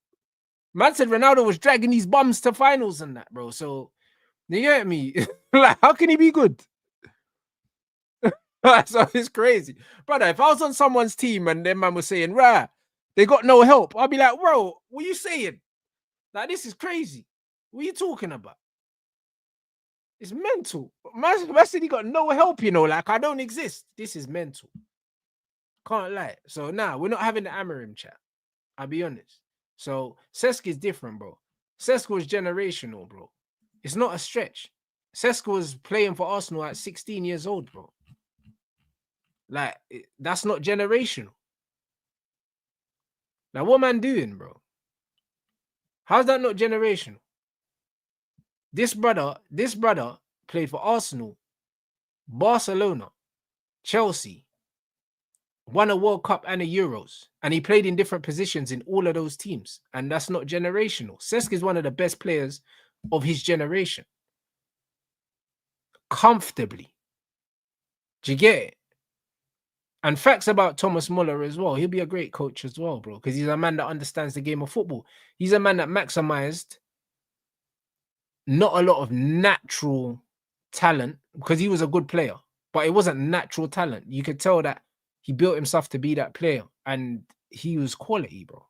Man said Ronaldo was dragging these bums to finals and that, bro. So, you get me? Like, how can he be good? So it's crazy. Brother, if I was on someone's team and their man was saying, rah, they got no help, I'll be like, bro, what are you saying? Like, this is crazy. What are you talking about? It's mental. Man said he got no help, you know, like, I don't exist. This is mental. Can't lie. So now we're not having the Amorim chat. I'll be honest. So Cesc is different, bro. Cesc was generational, bro. It's not a stretch. Cesc was playing for Arsenal at 16 years old, bro. Like, that's not generational. Now, what man doing, bro? How's that not generational? This brother played for Arsenal, Barcelona, Chelsea, won a World Cup and a Euros, and he played in different positions in all of those teams, and that's not generational. Cesc is one of the best players of his generation. Comfortably. Do you get it? And facts about Thomas Muller as well. He'll be a great coach as well, bro, because he's a man that understands the game of football. He's a man that maximized not a lot of natural talent, because he was a good player, but it wasn't natural talent. You could tell that he built himself to be that player, and he was quality, bro.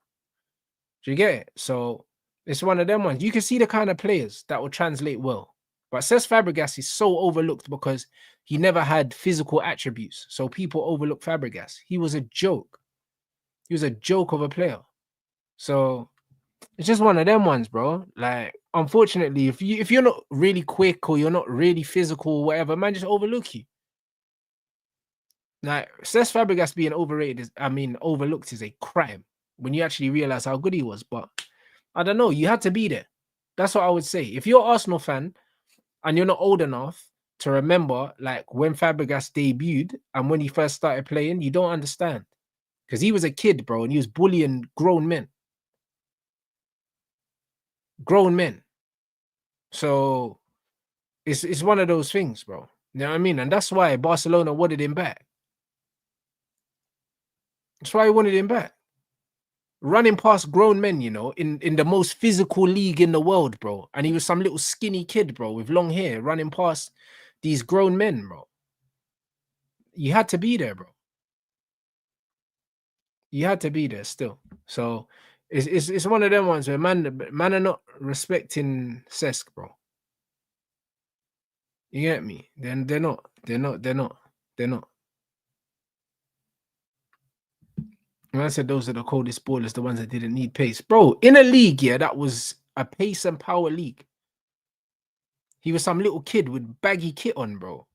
Do you get it? So it's one of them ones. You can see the kind of players that will translate well. But Cesc Fabregas is so overlooked because he never had physical attributes. So people overlook Fabregas. He was a joke. He was a joke of a player. So it's just one of them ones, bro. Like, unfortunately, if you're not really quick or you're not really physical or whatever, man, just overlook you. Like, Cesc Fabregas being overlooked is a crime when you actually realize how good he was. But I don't know, you had to be there. That's what I would say. If you're an Arsenal fan and you're not old enough to remember, like when Fabregas debuted and when he first started playing, you don't understand. Because he was a kid, bro, and he was bullying grown men. Grown men. So it's one of those things, bro. You know what I mean? And that's why Barcelona wanted him back. That's why he wanted him back. Running past grown men, you know, in the most physical league in the world, bro. And he was some little skinny kid, bro, with long hair, running past these grown men, bro. You had to be there, bro. You had to be there still. So it's one of them ones where man are not respecting Cesc, bro. You get me? Then they're not. When I said those are the coldest ballers, the ones that didn't need pace. Bro, in a league, yeah, that was a pace and power league. He was some little kid with baggy kit on, bro.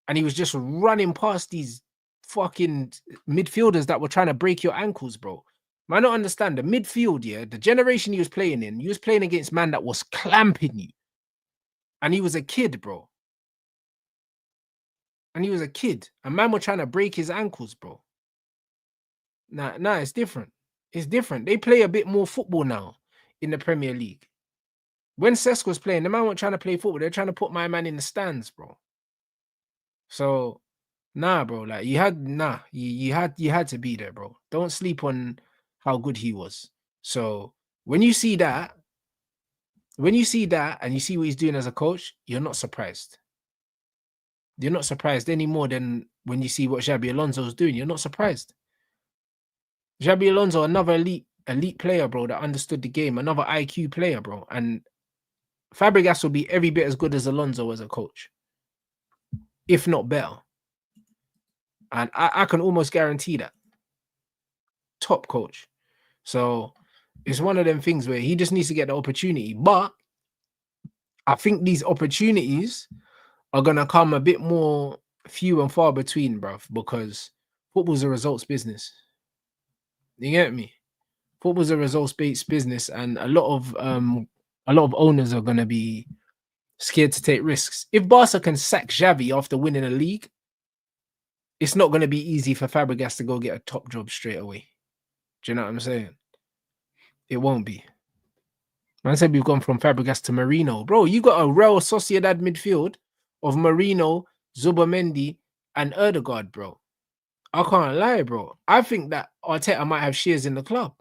And he was just running past these fucking midfielders that were trying to break your ankles, bro. Man, I don't understand. The midfield, yeah, the generation he was playing in, he was playing against man that was clamping you. And he was a kid, bro. And he was a kid. And man were trying to break his ankles, bro. Nah, it's different. It's different. They play a bit more football now in the Premier League. When Cesc was playing, the man weren't trying to play football. They're trying to put my man in the stands, bro. So, nah, bro. Like you had to be there, bro. Don't sleep on how good he was. So when you see that and you see what he's doing as a coach, you're not surprised. You're not surprised any more than when you see what Xabi Alonso's doing. You're not surprised. Xabi Alonso, another elite player, bro, that understood the game, another IQ player, bro. And Fabregas will be every bit as good as Alonso as a coach, if not better. And I can almost guarantee that. Top coach. So it's one of them things where he just needs to get the opportunity. But I think these opportunities are going to come a bit more few and far between, bruv, because football's a results business. You get me? Football's a results-based business, and a lot of owners are going to be scared to take risks. If Barca can sack Xavi after winning a league, it's not going to be easy for Fabregas to go get a top job straight away. Do you know what I'm saying? It won't be. Man said we've gone from Fabregas to Marino. Bro, you got a Real Sociedad midfield of Marino, Zubamendi, and Erdegaard, bro. I can't lie, bro. I think that Arteta might have shares in the club.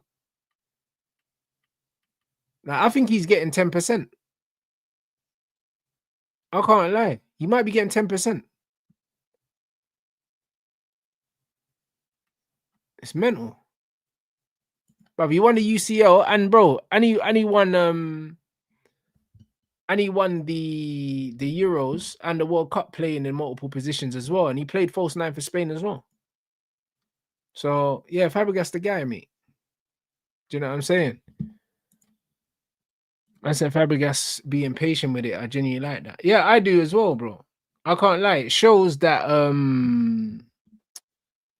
Now, I think he's getting 10%. I can't lie. He might be getting 10%. It's mental. Bro, he won the UCL, and bro, and he won the Euros and the World Cup playing in multiple positions as well. And he played false nine for Spain as well. So yeah, Fabregas the guy, mate. Do you know what I'm saying? I said Fabregas being patient with it. I genuinely like that. Yeah, I do as well, bro. I can't lie. It shows that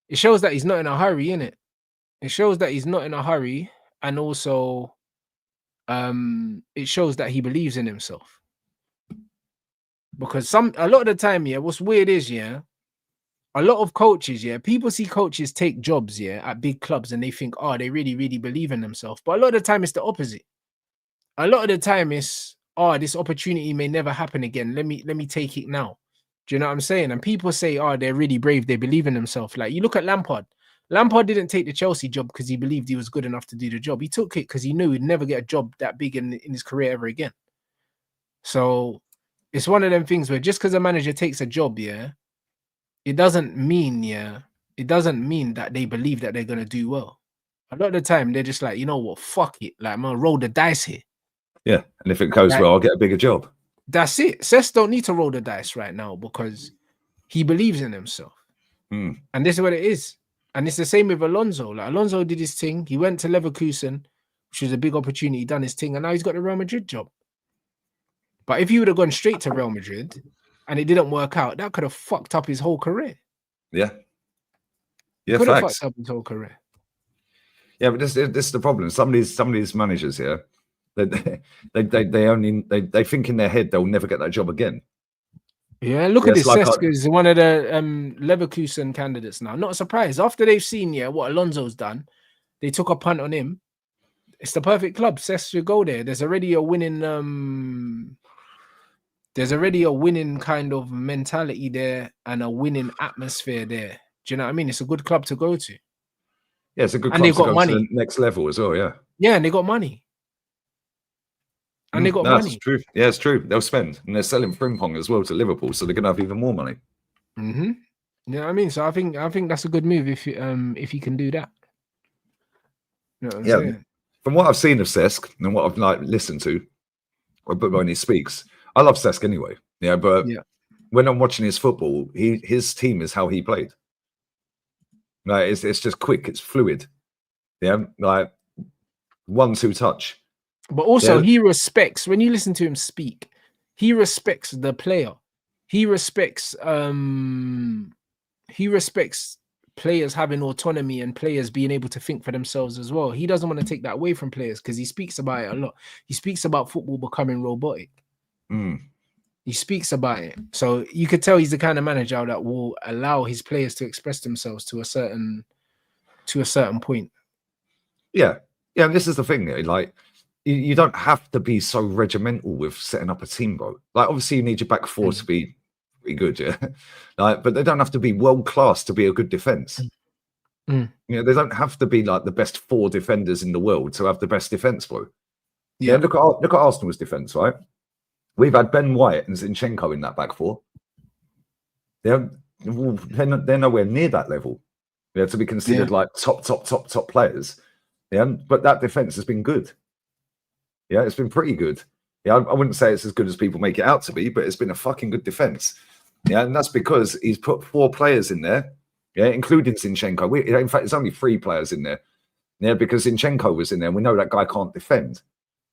he's not in a hurry, innit? It shows that he's not in a hurry, and also it shows that he believes in himself. Because a lot of the time, yeah, what's weird is, yeah, a lot of coaches, yeah, people see coaches take jobs, yeah, at big clubs, and they think, oh, they really, really believe in themselves. But a lot of the time, it's the opposite. A lot of the time, it's, oh, this opportunity may never happen again. Let me take it now. Do you know what I'm saying? And people say, oh, they're really brave. They believe in themselves. Like, you look at Lampard. Lampard didn't take the Chelsea job because he believed he was good enough to do the job. He took it because he knew he'd never get a job that big in his career ever again. So it's one of them things where just because a manager takes a job, yeah, it doesn't mean that they believe that they're going to do well. A lot of the time, they're just like, you know what, fuck it. Like, I'm going to roll the dice here. Yeah, and if it goes well, I'll get a bigger job. That's it. Cesc don't need to roll the dice right now because he believes in himself. And this is what it is. And it's the same with Alonso. Like, Alonso did his thing. He went to Leverkusen, which was a big opportunity. He done his thing, and now he's got the Real Madrid job. But if he would have gone straight to Real Madrid and it didn't work out, that could have fucked up his whole career. Yeah. Yeah, could have facts. fucked up his whole career. Yeah, but this is the problem. Some of these managers here, they think in their head they'll never get that job again. Yeah, look Yeah, at it's this. like Cesc is one of the Leverkusen candidates now. Not surprised. After they've seen what Alonso's done, they took a punt on him. It's the perfect club. Cesc should go there. There's already a winning kind of mentality there and a winning atmosphere there. Do you know what I mean? It's a good club to go to. yeah, it's a good And club they've to got go to money. the next level as well. Yeah, Yeah, and they got money. And they got that's money. true. Yeah, it's true. They'll spend, and they're selling Frimpong as well to Liverpool, so they're going to have even more money. Mm-hmm. You know what I mean? So I think that's a good move if you can do that. You know what I'm saying? From what I've seen of Cesc and what I've listened to, but when he speaks, I love Cesc anyway. Yeah, but when I'm watching his football, his team is how he played. No, it's just quick, it's fluid. Yeah, like 1-2 touch. But also he respects, when you listen to him speak, he respects the player. He respects players having autonomy and players being able to think for themselves as well. He doesn't want to take that away from players because he speaks about it a lot. He speaks about football becoming robotic. He speaks about it. So you could tell he's the kind of manager that will allow his players to express themselves to a certain point. Yeah. Yeah, and this is the thing, like you don't have to be so regimental with setting up a team, bro. Like obviously you need your back four to be pretty good, yeah. Like, but they don't have to be world class to be a good defense. You know, they don't have to be like the best 4 defenders in the world to have the best defense, bro. Yeah, look at Arsenal's defense, right? We've had Ben White and Zinchenko in that back four. They're nowhere near that level. Yeah, to be considered like top players. Yeah, but that defense has been good. Yeah, it's been pretty good. Yeah, I wouldn't say it's as good as people make it out to be, but it's been a fucking good defense. Yeah, and that's because he's put 4 players in there. Yeah, including Zinchenko. In fact, it's only 3 players in there. Yeah, because Zinchenko was in there. We know that guy can't defend.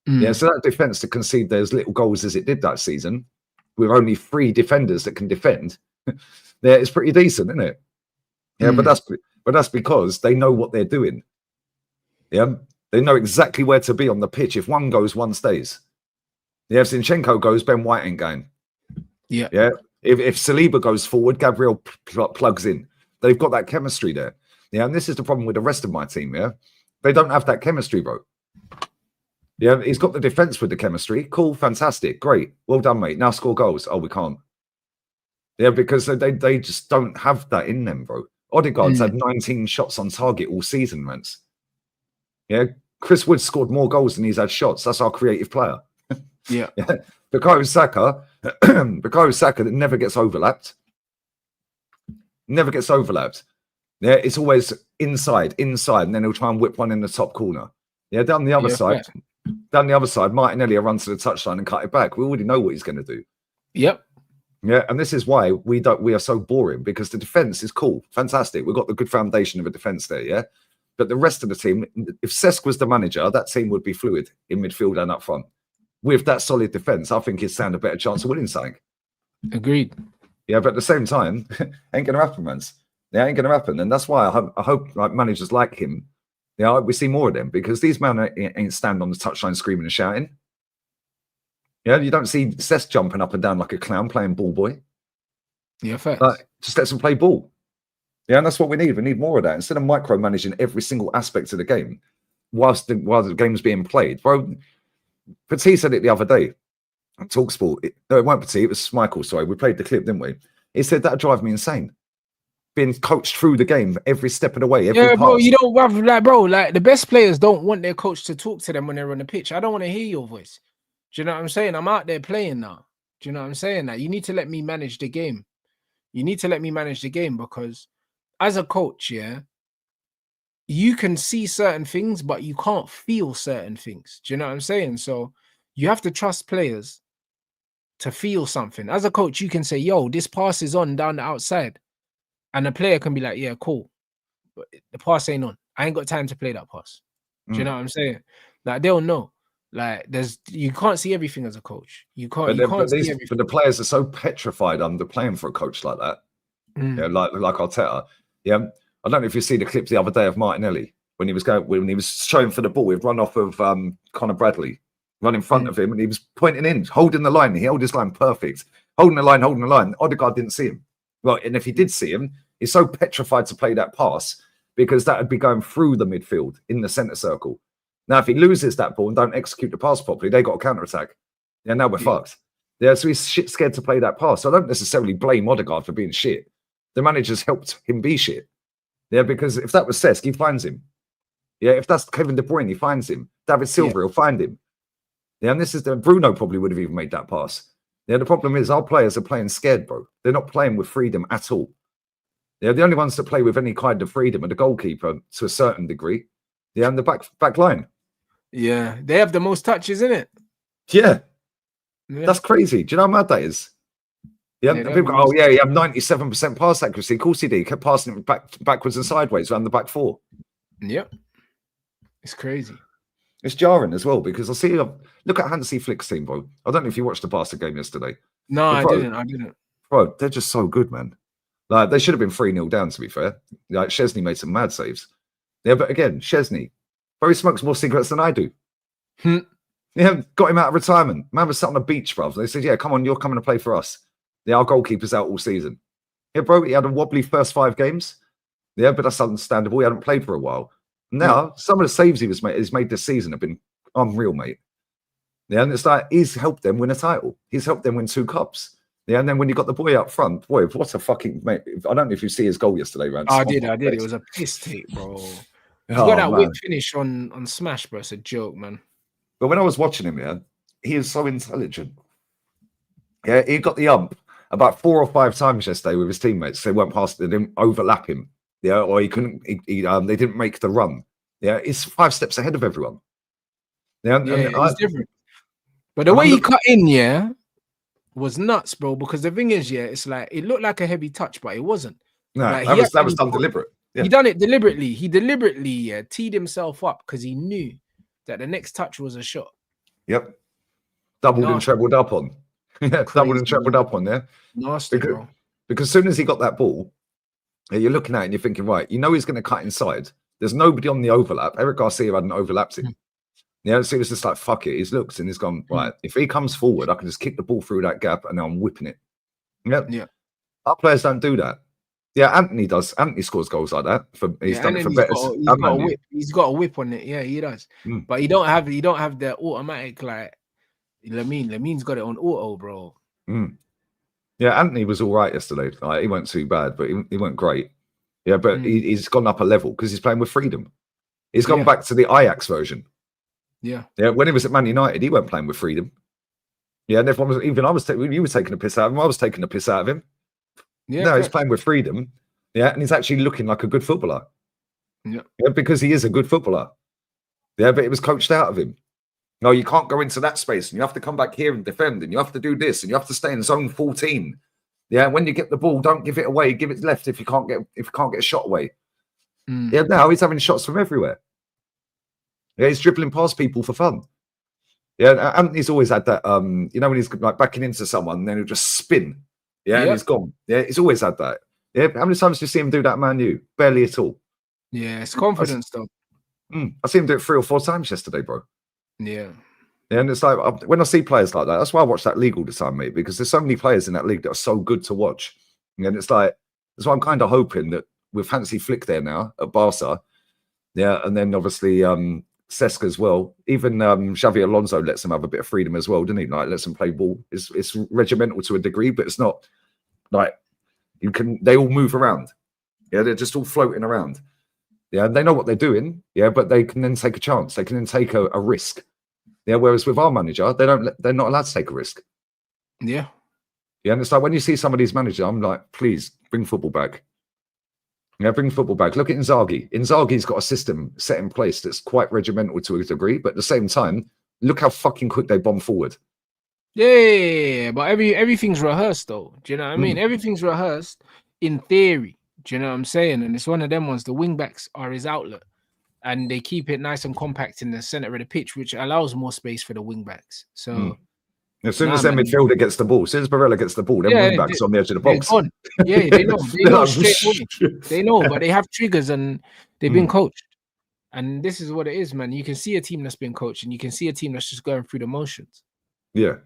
Yeah, so that defense to concede those little goals as it did that season, with only 3 defenders that can defend, yeah, it's pretty decent, isn't it? Yeah, but that's because they know what they're doing. Yeah, they know exactly where to be on the pitch. If one goes, one stays. Yeah, if Zinchenko goes, Ben White ain't going. Yeah. If Saliba goes forward, Gabriel plugs in. They've got that chemistry there. Yeah, and this is the problem with the rest of my team. Yeah, they don't have that chemistry, bro. Yeah, he's got the defense with the chemistry. Cool, fantastic, great, well done, mate. Now score goals. Oh, we can't. Yeah, because they just don't have that in them, bro. Odegaard's had 19 shots on target all season, man. Yeah, Chris Wood scored more goals than he's had shots. That's our creative player. Yeah. Bukayo Saka that never gets overlapped. Never gets overlapped. Yeah, it's always inside, and then he'll try and whip one in the top corner. Yeah, down the other side. Fair. Down the other side, Martinelli will run to the touchline and cut it back. We already know what he's going to do. Yep. Yeah, and this is why we are so boring, because the defense is cool, fantastic. We've got the good foundation of a defense there, yeah. But the rest of the team, if Cesc was the manager, that team would be fluid in midfield and up front. With that solid defense, I think he'd stand a better chance of winning something. Agreed. Yeah, but at the same time, ain't going to happen, man. Yeah, ain't going to happen, and that's why I hope like managers like him. Yeah, we see more of them, because these men ain't standing on the touchline screaming and shouting. Yeah, you don't see Cesc jumping up and down like a clown playing ball boy. Yeah, facts. Like, just let them play ball. Yeah, and that's what we need. We need more of that. Instead of micromanaging every single aspect of the game whilst the game's being played. Bro, Petit said it the other day on TalkSport. No, it weren't Petit, it was Michael, sorry. We played the clip, didn't we? He said that'd drive me insane. Being coached through the game every step of the way. Every bro, you don't have like the best players don't want their coach to talk to them when they're on the pitch. I don't want to hear your voice. Do you know what I'm saying? I'm out there playing now. Do you know what I'm saying? That you need to let me manage the game. You need to let me manage the game, because as a coach, yeah, you can see certain things, but you can't feel certain things. Do you know what I'm saying? So you have to trust players to feel something. As a coach, you can say, yo, this pass is on down the outside. And the player can be like, yeah, cool. But the pass ain't on. I ain't got time to play that pass. Do you know what I'm saying? Like, they'll know. Like, you can't see everything as a coach. You can't see everything. But the players are so petrified under playing for a coach like that. Yeah, like Arteta. Yeah. I don't know if you see the clip the other day of Martinelli when he was showing for the ball. He'd run off of Conor Bradley, run in front of him, and he was pointing in, holding the line. He held his line perfect, holding the line, holding the line. Odegaard didn't see him. Well, and if he did see him, he's so petrified to play that pass because that would be going through the midfield in the centre circle. Now, if he loses that ball and don't execute the pass properly, they got a counter-attack. Yeah, now we're fucked. Yeah, so he's shit scared to play that pass. So I don't necessarily blame Odegaard for being shit. The manager's helped him be shit. Yeah, because if that was Cesc, he finds him. Yeah, if that's Kevin De Bruyne, he finds him. David Silva, he'll find him. Yeah, and this is Bruno probably would have even made that pass. Yeah, the problem is our players are playing scared, bro. They're not playing with freedom at all. Yeah, the only ones that play with any kind of freedom are the goalkeeper to a certain degree. Yeah, and the back line. Yeah, they have the most touches, in it. Yeah. That's crazy. Do you know how mad that is? Yeah, people go, oh yeah, you have 97% pass accuracy. Of course he did. He kept passing it backwards and sideways around the back four. Yep. It's crazy. It's jarring as well because I see, look at Hansi Flick's team, bro. I don't know if you watched the Barca game yesterday. No, I didn't. Bro, they're just so good, man. Like, they should have been 3-0 down, to be fair. Like, Szczesny made some mad saves. Yeah, but again, Szczesny, bro, he smokes more cigarettes than I do. Yeah, got him out of retirement. Man was sat on the beach, bro. They said, yeah, come on, you're coming to play for us. Yeah, our goalkeeper's out all season. Yeah, bro, he had a wobbly first 5 games. Yeah, but that's understandable. He hadn't played for a while. Now, some of the saves he's made this season have been unreal, mate. Yeah, and it's like he's helped them win a title. He's helped them win 2 cups. Yeah, and then when you got the boy up front, boy, what a fucking mate. I don't know if you see his goal yesterday, Rants. I did. It was a piss take, bro. He's got that whip finish on Smash, bro. It's a joke, man. But when I was watching him, yeah, he is so intelligent. Yeah, he got the ump about 4 or 5 times yesterday with his teammates. They weren't past, they didn't overlap him. Yeah, or he couldn't. They didn't make the run. Yeah, he's 5 steps ahead of everyone. Yeah, it's different. But the way he cut in, was nuts, bro. Because the thing is, it's like it looked like a heavy touch, but it wasn't. No, like, that was done deliberate. Yeah. He done it deliberately. He deliberately teed himself up because he knew that the next touch was a shot. Yep, doubled and trebled up on. Yeah, doubled and trebled up on there. Nasty, bro. Because as soon as he got that ball, you're looking at it and you're thinking, right, you know he's going to cut inside. There's nobody on the overlap. Eric Garcia hadn't overlapped him. Yeah, so it was just like, fuck it. He's looked and he's gone, right, if he comes forward, I can just kick the ball through that gap and now I'm whipping it. Yep. Yeah. Our players don't do that. Yeah, Anthony does. Anthony scores goals like that. He's done it for better. He's got a whip on it. Yeah, he does. But he don't have the automatic, like Lamin's got it on auto, bro. Yeah, Anthony was all right yesterday. Like, he weren't too bad, but he weren't great. Yeah, but he's gone up a level because he's playing with freedom. He's gone back to the Ajax version. Yeah. Yeah, when he was at Man United, he weren't playing with freedom. Yeah, and everyone was, you were taking a piss out of him. I was taking a piss out of him. Yeah, no, he's playing with freedom. Yeah, and he's actually looking like a good footballer. Yeah, because he is a good footballer. Yeah, but it was coached out of him. No, you can't go into that space, and you have to come back here and defend, and you have to do this, and you have to stay in zone 14. Yeah, when you get the ball, don't give it away. Give it left if you can't get a shot away. Yeah, now he's having shots from everywhere. Yeah, he's dribbling past people for fun. Yeah, Anthony's always had that. When he's like backing into someone, and then he'll just spin. Yeah, and he's gone. Yeah, he's always had that. Yeah, how many times do you see him do that, Man U? Barely at all. Yeah, it's confidence, though. I see him do it 3 or 4 times yesterday, bro. Yeah. Yeah, and it's like when I see players like that, that's why I watch that league all the time, mate, because there's so many players in that league that are so good to watch. And it's like, that's why I'm kind of hoping that with Hansi Flick there now at Barca, and then obviously Cesc as well. Even Xavi Alonso lets him have a bit of freedom as well, didn't he? Like, lets him play ball. It's regimental to a degree, but it's not like they all move around. Yeah, they're just all floating around. Yeah, they know what they're doing. Yeah, but they can then take a chance. They can then take a risk. Yeah, whereas with our manager, they're not allowed to take a risk. Yeah. Yeah, and it's like when you see some of these managers, I'm like, please bring football back. Yeah, bring football back. Look at Inzaghi. Inzaghi's got a system set in place that's quite regimental to a degree, but at the same time, look how fucking quick they bomb forward. Yeah, but everything's rehearsed, though. Do you know what I mean? Everything's rehearsed in theory. Do you know what I'm saying? And it's one of them ones. The wing backs are his outlet, and they keep it nice and compact in the center of the pitch, which allows more space for the wing backs. So as soon as their midfielder gets the ball, as soon as Barella gets the ball, then wing backs on the edge of the box. Yeah, they know. They know straight away. They know, but they have triggers and they've been coached. And this is what it is, man. You can see a team that's been coached, and you can see a team that's just going through the motions. Yeah.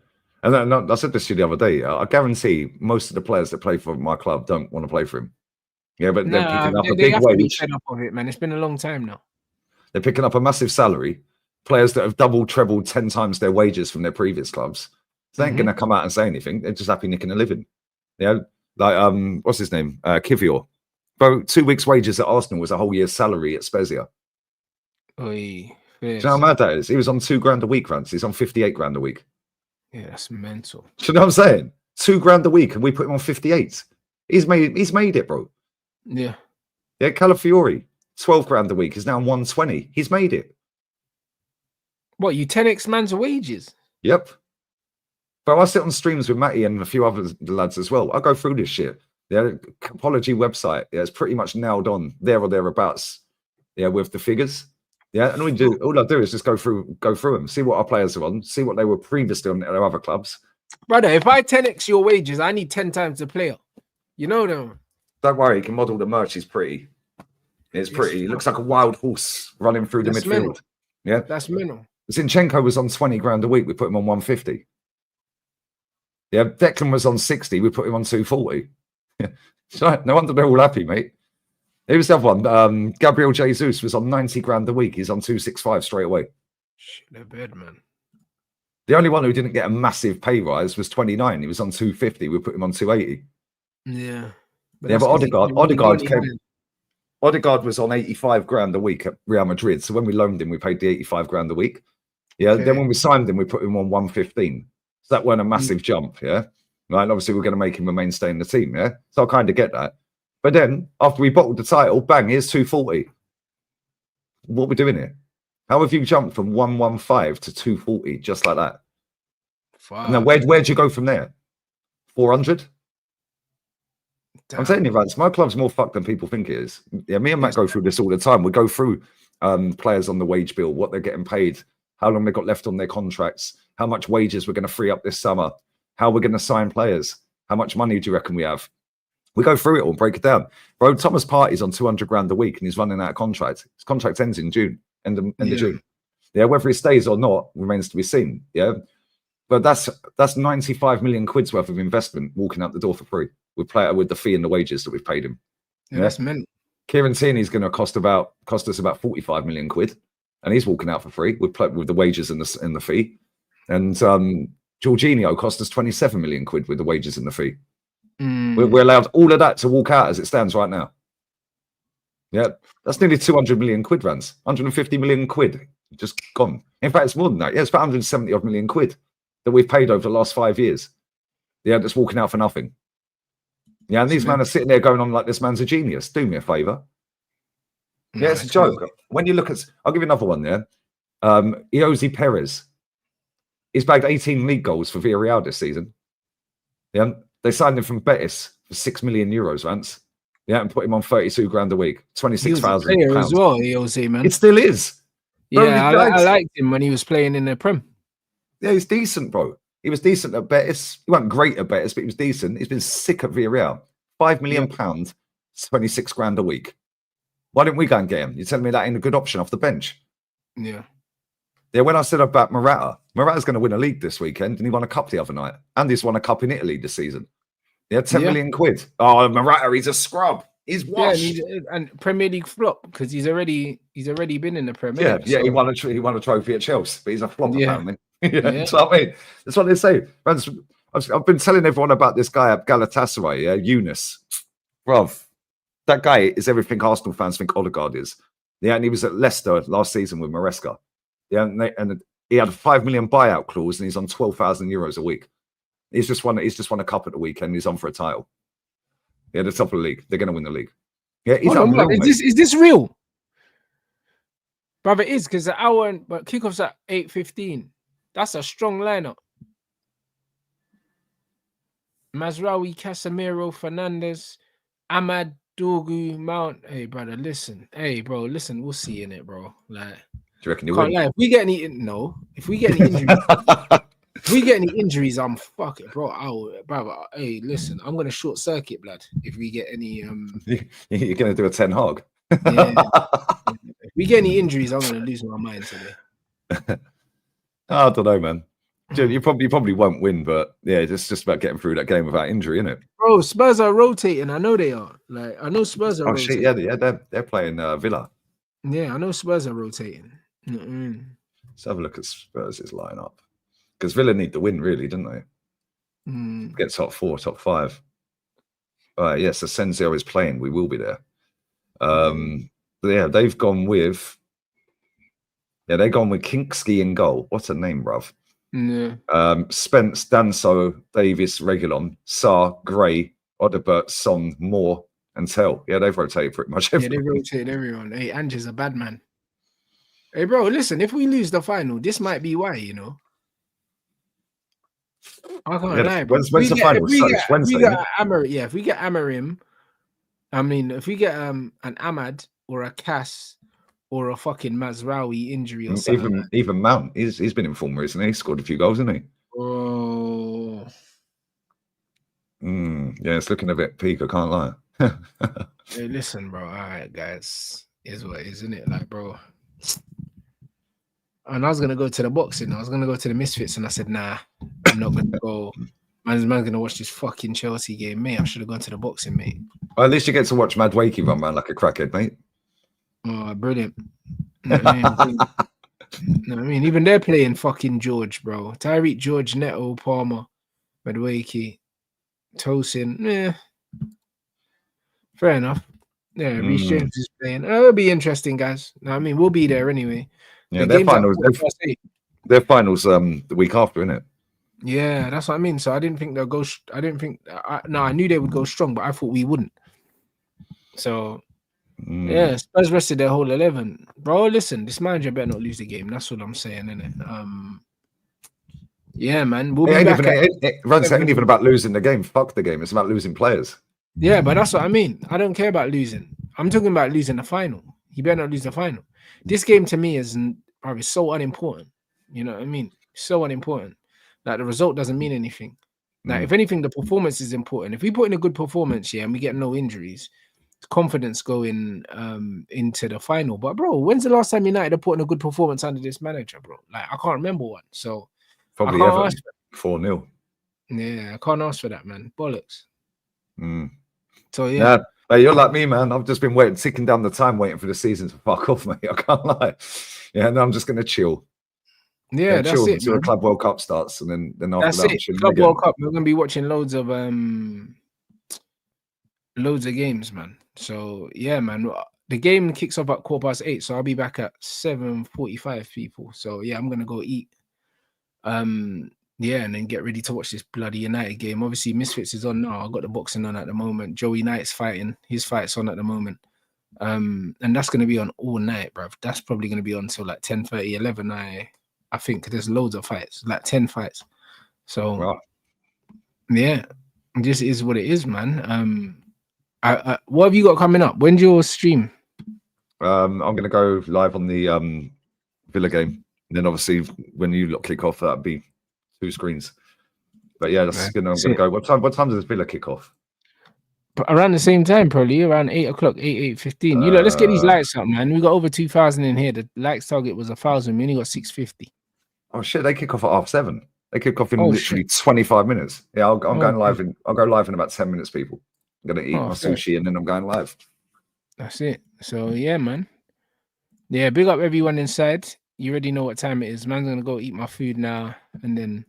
And then, I said this to you the other day. I guarantee most of the players that play for my club don't want to play for him. Yeah, but they're picking up a they big have to be wage. fed up of it, man. It's been a long time now. They're picking up a massive salary. Players that have doubled, trebled 10 times their wages from their previous clubs. They ain't going to come out and say anything. They're just happy nicking a living. Yeah, like what's his name? Kivior. Bro, 2 weeks' wages at Arsenal was a whole year's salary at Spezia. Oy, Do you know how mad that is? He was on £2,000 a week, Rants. He's on 58 grand a week. Yeah, that's mental. Do you know what I'm saying? £2,000 a week, and we put him on 58. He's made it, bro. Yeah. Yeah, Calafiori, 12 grand a week, is now on 120. He's made it. What, you 10x man's wages? Yep. But I sit on streams with Matty and a few other lads as well. I go through this shit. The Apology website, yeah, it's pretty much nailed on there or thereabouts. Yeah, with the figures. Yeah, and all I do is just go through them, see what our players are on, see what they were previously on their other clubs. Brother, if I 10x your wages, I need 10 times the player. You know them. Don't worry, you can model the merch. He's pretty. It's pretty. He looks like a wild horse running through the midfield. Mental. Yeah, that's mental. Zinchenko was on 20 grand a week. We put him on 150. Yeah, Declan was on 60. We put him on 240. So no wonder they're all happy, mate. Who was the other one? Gabriel Jesus was on 90 grand a week. He's on 265 straight away. Shit, they're bad, man. The only one who didn't get a massive pay rise was 29. He was on 250. We put him on 280. Yeah. But Odegaard was on 85 grand a week at Real Madrid. So when we loaned him, we paid the 85 grand a week. Yeah. Okay. Then when we signed him, we put him on 115. So that weren't a massive jump. Yeah. Right. And obviously, we're going to make him a mainstay in the team. Yeah. So I kind of get that. But then after we bottled the title, bang, here's 240. What are we doing here? How have you jumped from 115 to 240 just like that? And then where'd you go from there? 400? Damn. I'm telling you, Rants, my club's more fucked than people think it is. Yeah, me and Matt go through this all the time. We go through players on the wage bill, what they're getting paid, how long they've got left on their contracts, how much wages we're going to free up this summer, how we're going to sign players, how much money do you reckon we have? We go through it all and break it down. Bro, Thomas Partey's on 200 grand a week and he's running out of contract. His contract ends in June, end of June. Yeah, whether he stays or not remains to be seen. Yeah, but that's 95 million quid's worth of investment walking out the door for free. We play it with the fee and the wages that we've paid him. Yeah, that's mental. Kieran Tierney's going to cost us about 45 million quid, and he's walking out for free. We play with the wages and the fee, and Jorginho cost us 27 million quid with the wages and the fee. We're allowed all of that to walk out as it stands right now. Yeah, that's nearly 200 million quid, Rants. 150 million quid just gone. In fact, it's more than that. Yeah, it's about 170 odd million quid that we've paid over the last 5 years. Yeah, that's walking out for nothing. Yeah, and these men are sitting there going on like this man's a genius. Do me a favour. Yeah, it's a joke. When you look at, I'll give you another one there. Iosi Perez. He's bagged 18 league goals for Villarreal this season. Yeah, they signed him from Betis for €6 million, Rants. Yeah, and put him on 32 grand a week, 26,000 pounds as well. Iosi, man, it still is. Bro, yeah, I liked him when he was playing in the Prem. Yeah, he's decent, bro. He was decent at Betis. He wasn't great at Betis, but he was decent. He's been sick at Villarreal. £5 million, 26 grand a week. Why didn't we go and get him? You're telling me that ain't a good option off the bench? Yeah. Yeah, when I said about Morata's going to win a league this weekend, and he won a cup the other night. And he's won a cup in Italy this season. Yeah, 10 million quid. Oh, Morata, he's a scrub. He's washed. Yeah, and Premier League flop because he's already been in the Premier League. Yeah, he won a trophy at Chelsea, but he's a flop apparently. That's what I mean. That's what they say. I've been telling everyone about this guy at Galatasaray, Yunus. Bruv, that guy is everything Arsenal fans think Odegaard is. Yeah, and he was at Leicester last season with Maresca. Yeah, and he had a 5 million buyout clause, and he's on €12,000 a week. He's just won a cup at the weekend. He's on for a title. Yeah, the top of the league. They're going to win the league. Yeah, is this real? Brother, it is because the hour, but kickoff's at 8:15. That's a strong lineup. Mazraoui, Casemiro, Fernandez, Ahmad, Dorgu, Mount. Hey, brother, listen. Hey, bro, listen. We'll see in it, bro. Like, do you reckon you can't win? lie. If we get any injuries, if we get any injuries, I'm fucking, bro. Brother, hey, listen. I'm gonna short circuit, blood. If we get any, you're gonna do a 10 hog. Yeah. If we get any injuries, I'm gonna lose my mind today. I don't know, man. You probably won't win, but yeah, it's just about getting through that game without injury, isn't it? Bro, Spurs are rotating. I know they are. Like, I know Spurs are Oh shit, rotating. yeah, they're playing Villa. Yeah, I know Spurs are rotating. You know what I mean? Let's have a look at Spurs' lineup. Because Villa need the win, really, don't they? Get top 4, top 5. Yes, Asensio is playing. We will be there. But yeah, they've gone with Kinksky in goal. What's her name, bruv? Yeah. Spence, Danso, Davis, Regulon, Sarr, Gray, Odebert, Son, Moore, and Tell. Yeah, they've rotated pretty much everyone. Yeah, they rotated everyone. Hey, Ange's a bad man. Hey, bro, listen, if we lose the final, this might be why, you know. I can't lie, bro. When's the final? It's Wednesday. If we get Amarim, I mean, if we get an Ahmad or a Cass or a fucking Mazraoui injury or something. Even Mount, he's been in form recently. He scored a few goals, hasn't he? Oh. Yeah, it's looking a bit peak, I can't lie. Hey, listen, bro. All right, guys. Is what it is, isn't it? Like, bro. And I was gonna go to the boxing. I was gonna go to the Misfits, and I said, nah, I'm not gonna go. Man's gonna watch this fucking Chelsea game, mate. I should have gone to the boxing, mate. Well, at least you get to watch Mad Wakey run around like a crackhead, mate. Oh, brilliant. You know what I mean? No, I mean, even they're playing fucking George, bro. Tyreek, George, Neto, Palmer, Madwakey, Tosin. Yeah. Fair enough. Yeah, Reece James is playing. It'll be interesting, guys. No, I mean, we'll be there anyway. Yeah, their finals the week after, isn't it? Yeah, that's what I mean. So I didn't think they'll go. I didn't think. I knew they would go strong, but I thought we wouldn't. So yeah, Spurs rested their whole 11, bro. Listen, this manager better not lose the game. That's what I'm saying, innit? Yeah, man. We'll be back. It ain't even about losing the game. Fuck the game. It's about losing players. Yeah, but that's what I mean. I don't care about losing. I'm talking about losing the final. You better not lose the final. This game to me is probably so unimportant. You know what I mean? So unimportant. Like, the result doesn't mean anything. Like, if anything, the performance is important. If we put in a good performance, and we get no injuries, confidence going into the final. But bro, when's the last time United have put in a good performance under this manager, bro? Like, I can't remember one. So probably ever 4-0. Yeah, I can't ask for that, man. Bollocks. So yeah. Hey, you're like me, man. I've just been ticking down the time, waiting for the season to fuck off, mate. I can't lie. Yeah, no, I'm just gonna chill. Yeah, that's chill it. until the Club World Cup starts, and then after that's that, it. Club World Cup. We're gonna be watching loads of games, man. So yeah, man. The game kicks off at 8:15, so I'll be back at 7:45, people. So yeah, I'm gonna go eat. Yeah, and then get ready to watch this bloody United game. Obviously, Misfits is on now. I've got the boxing on at the moment. Joey Knight's fighting. His fight's on at the moment. And that's going to be on all night, bruv. That's probably going to be on till like 10:30, 11. I think there's loads of fights, like 10 fights. So, yeah, this is what it is, man. What have you got coming up? When's your stream? I'm going to go live on the Villa game. And then obviously when you kick off, that'd be 2 screens. But yeah, I'm going to go. What time does Villa kick off? Around the same time, probably around 8 o'clock, 8:15. Let's get these likes up, man. We got over 2,000 in here. The likes target was 1,000. We only got 650. Oh shit! They kick off at 7:30. They kick off in literally 25 minutes. Yeah, I'm going live I'll go live in about 10 minutes, people. I'm gonna eat my sushi and then I'm going live. That's it. So yeah, man. Yeah, big up everyone inside. You already know what time it is. Man's gonna go eat my food now, and then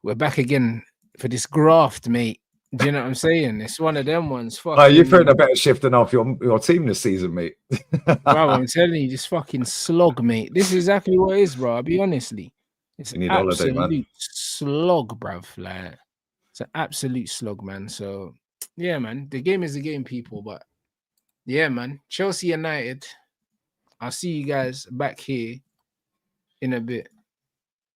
we're back again for this graft, mate. Do you know what I'm saying? It's one of them ones. You're putting a better shift than off your team this season, mate. Bro, I'm telling you, this fucking slog, mate. This is exactly what it is, bro. I'll be honestly. It's an absolute slog, bruv. Like, it's an absolute slog, man. So yeah, man. The game is the game, people. But yeah, man. Chelsea United. I'll see you guys back here in a bit.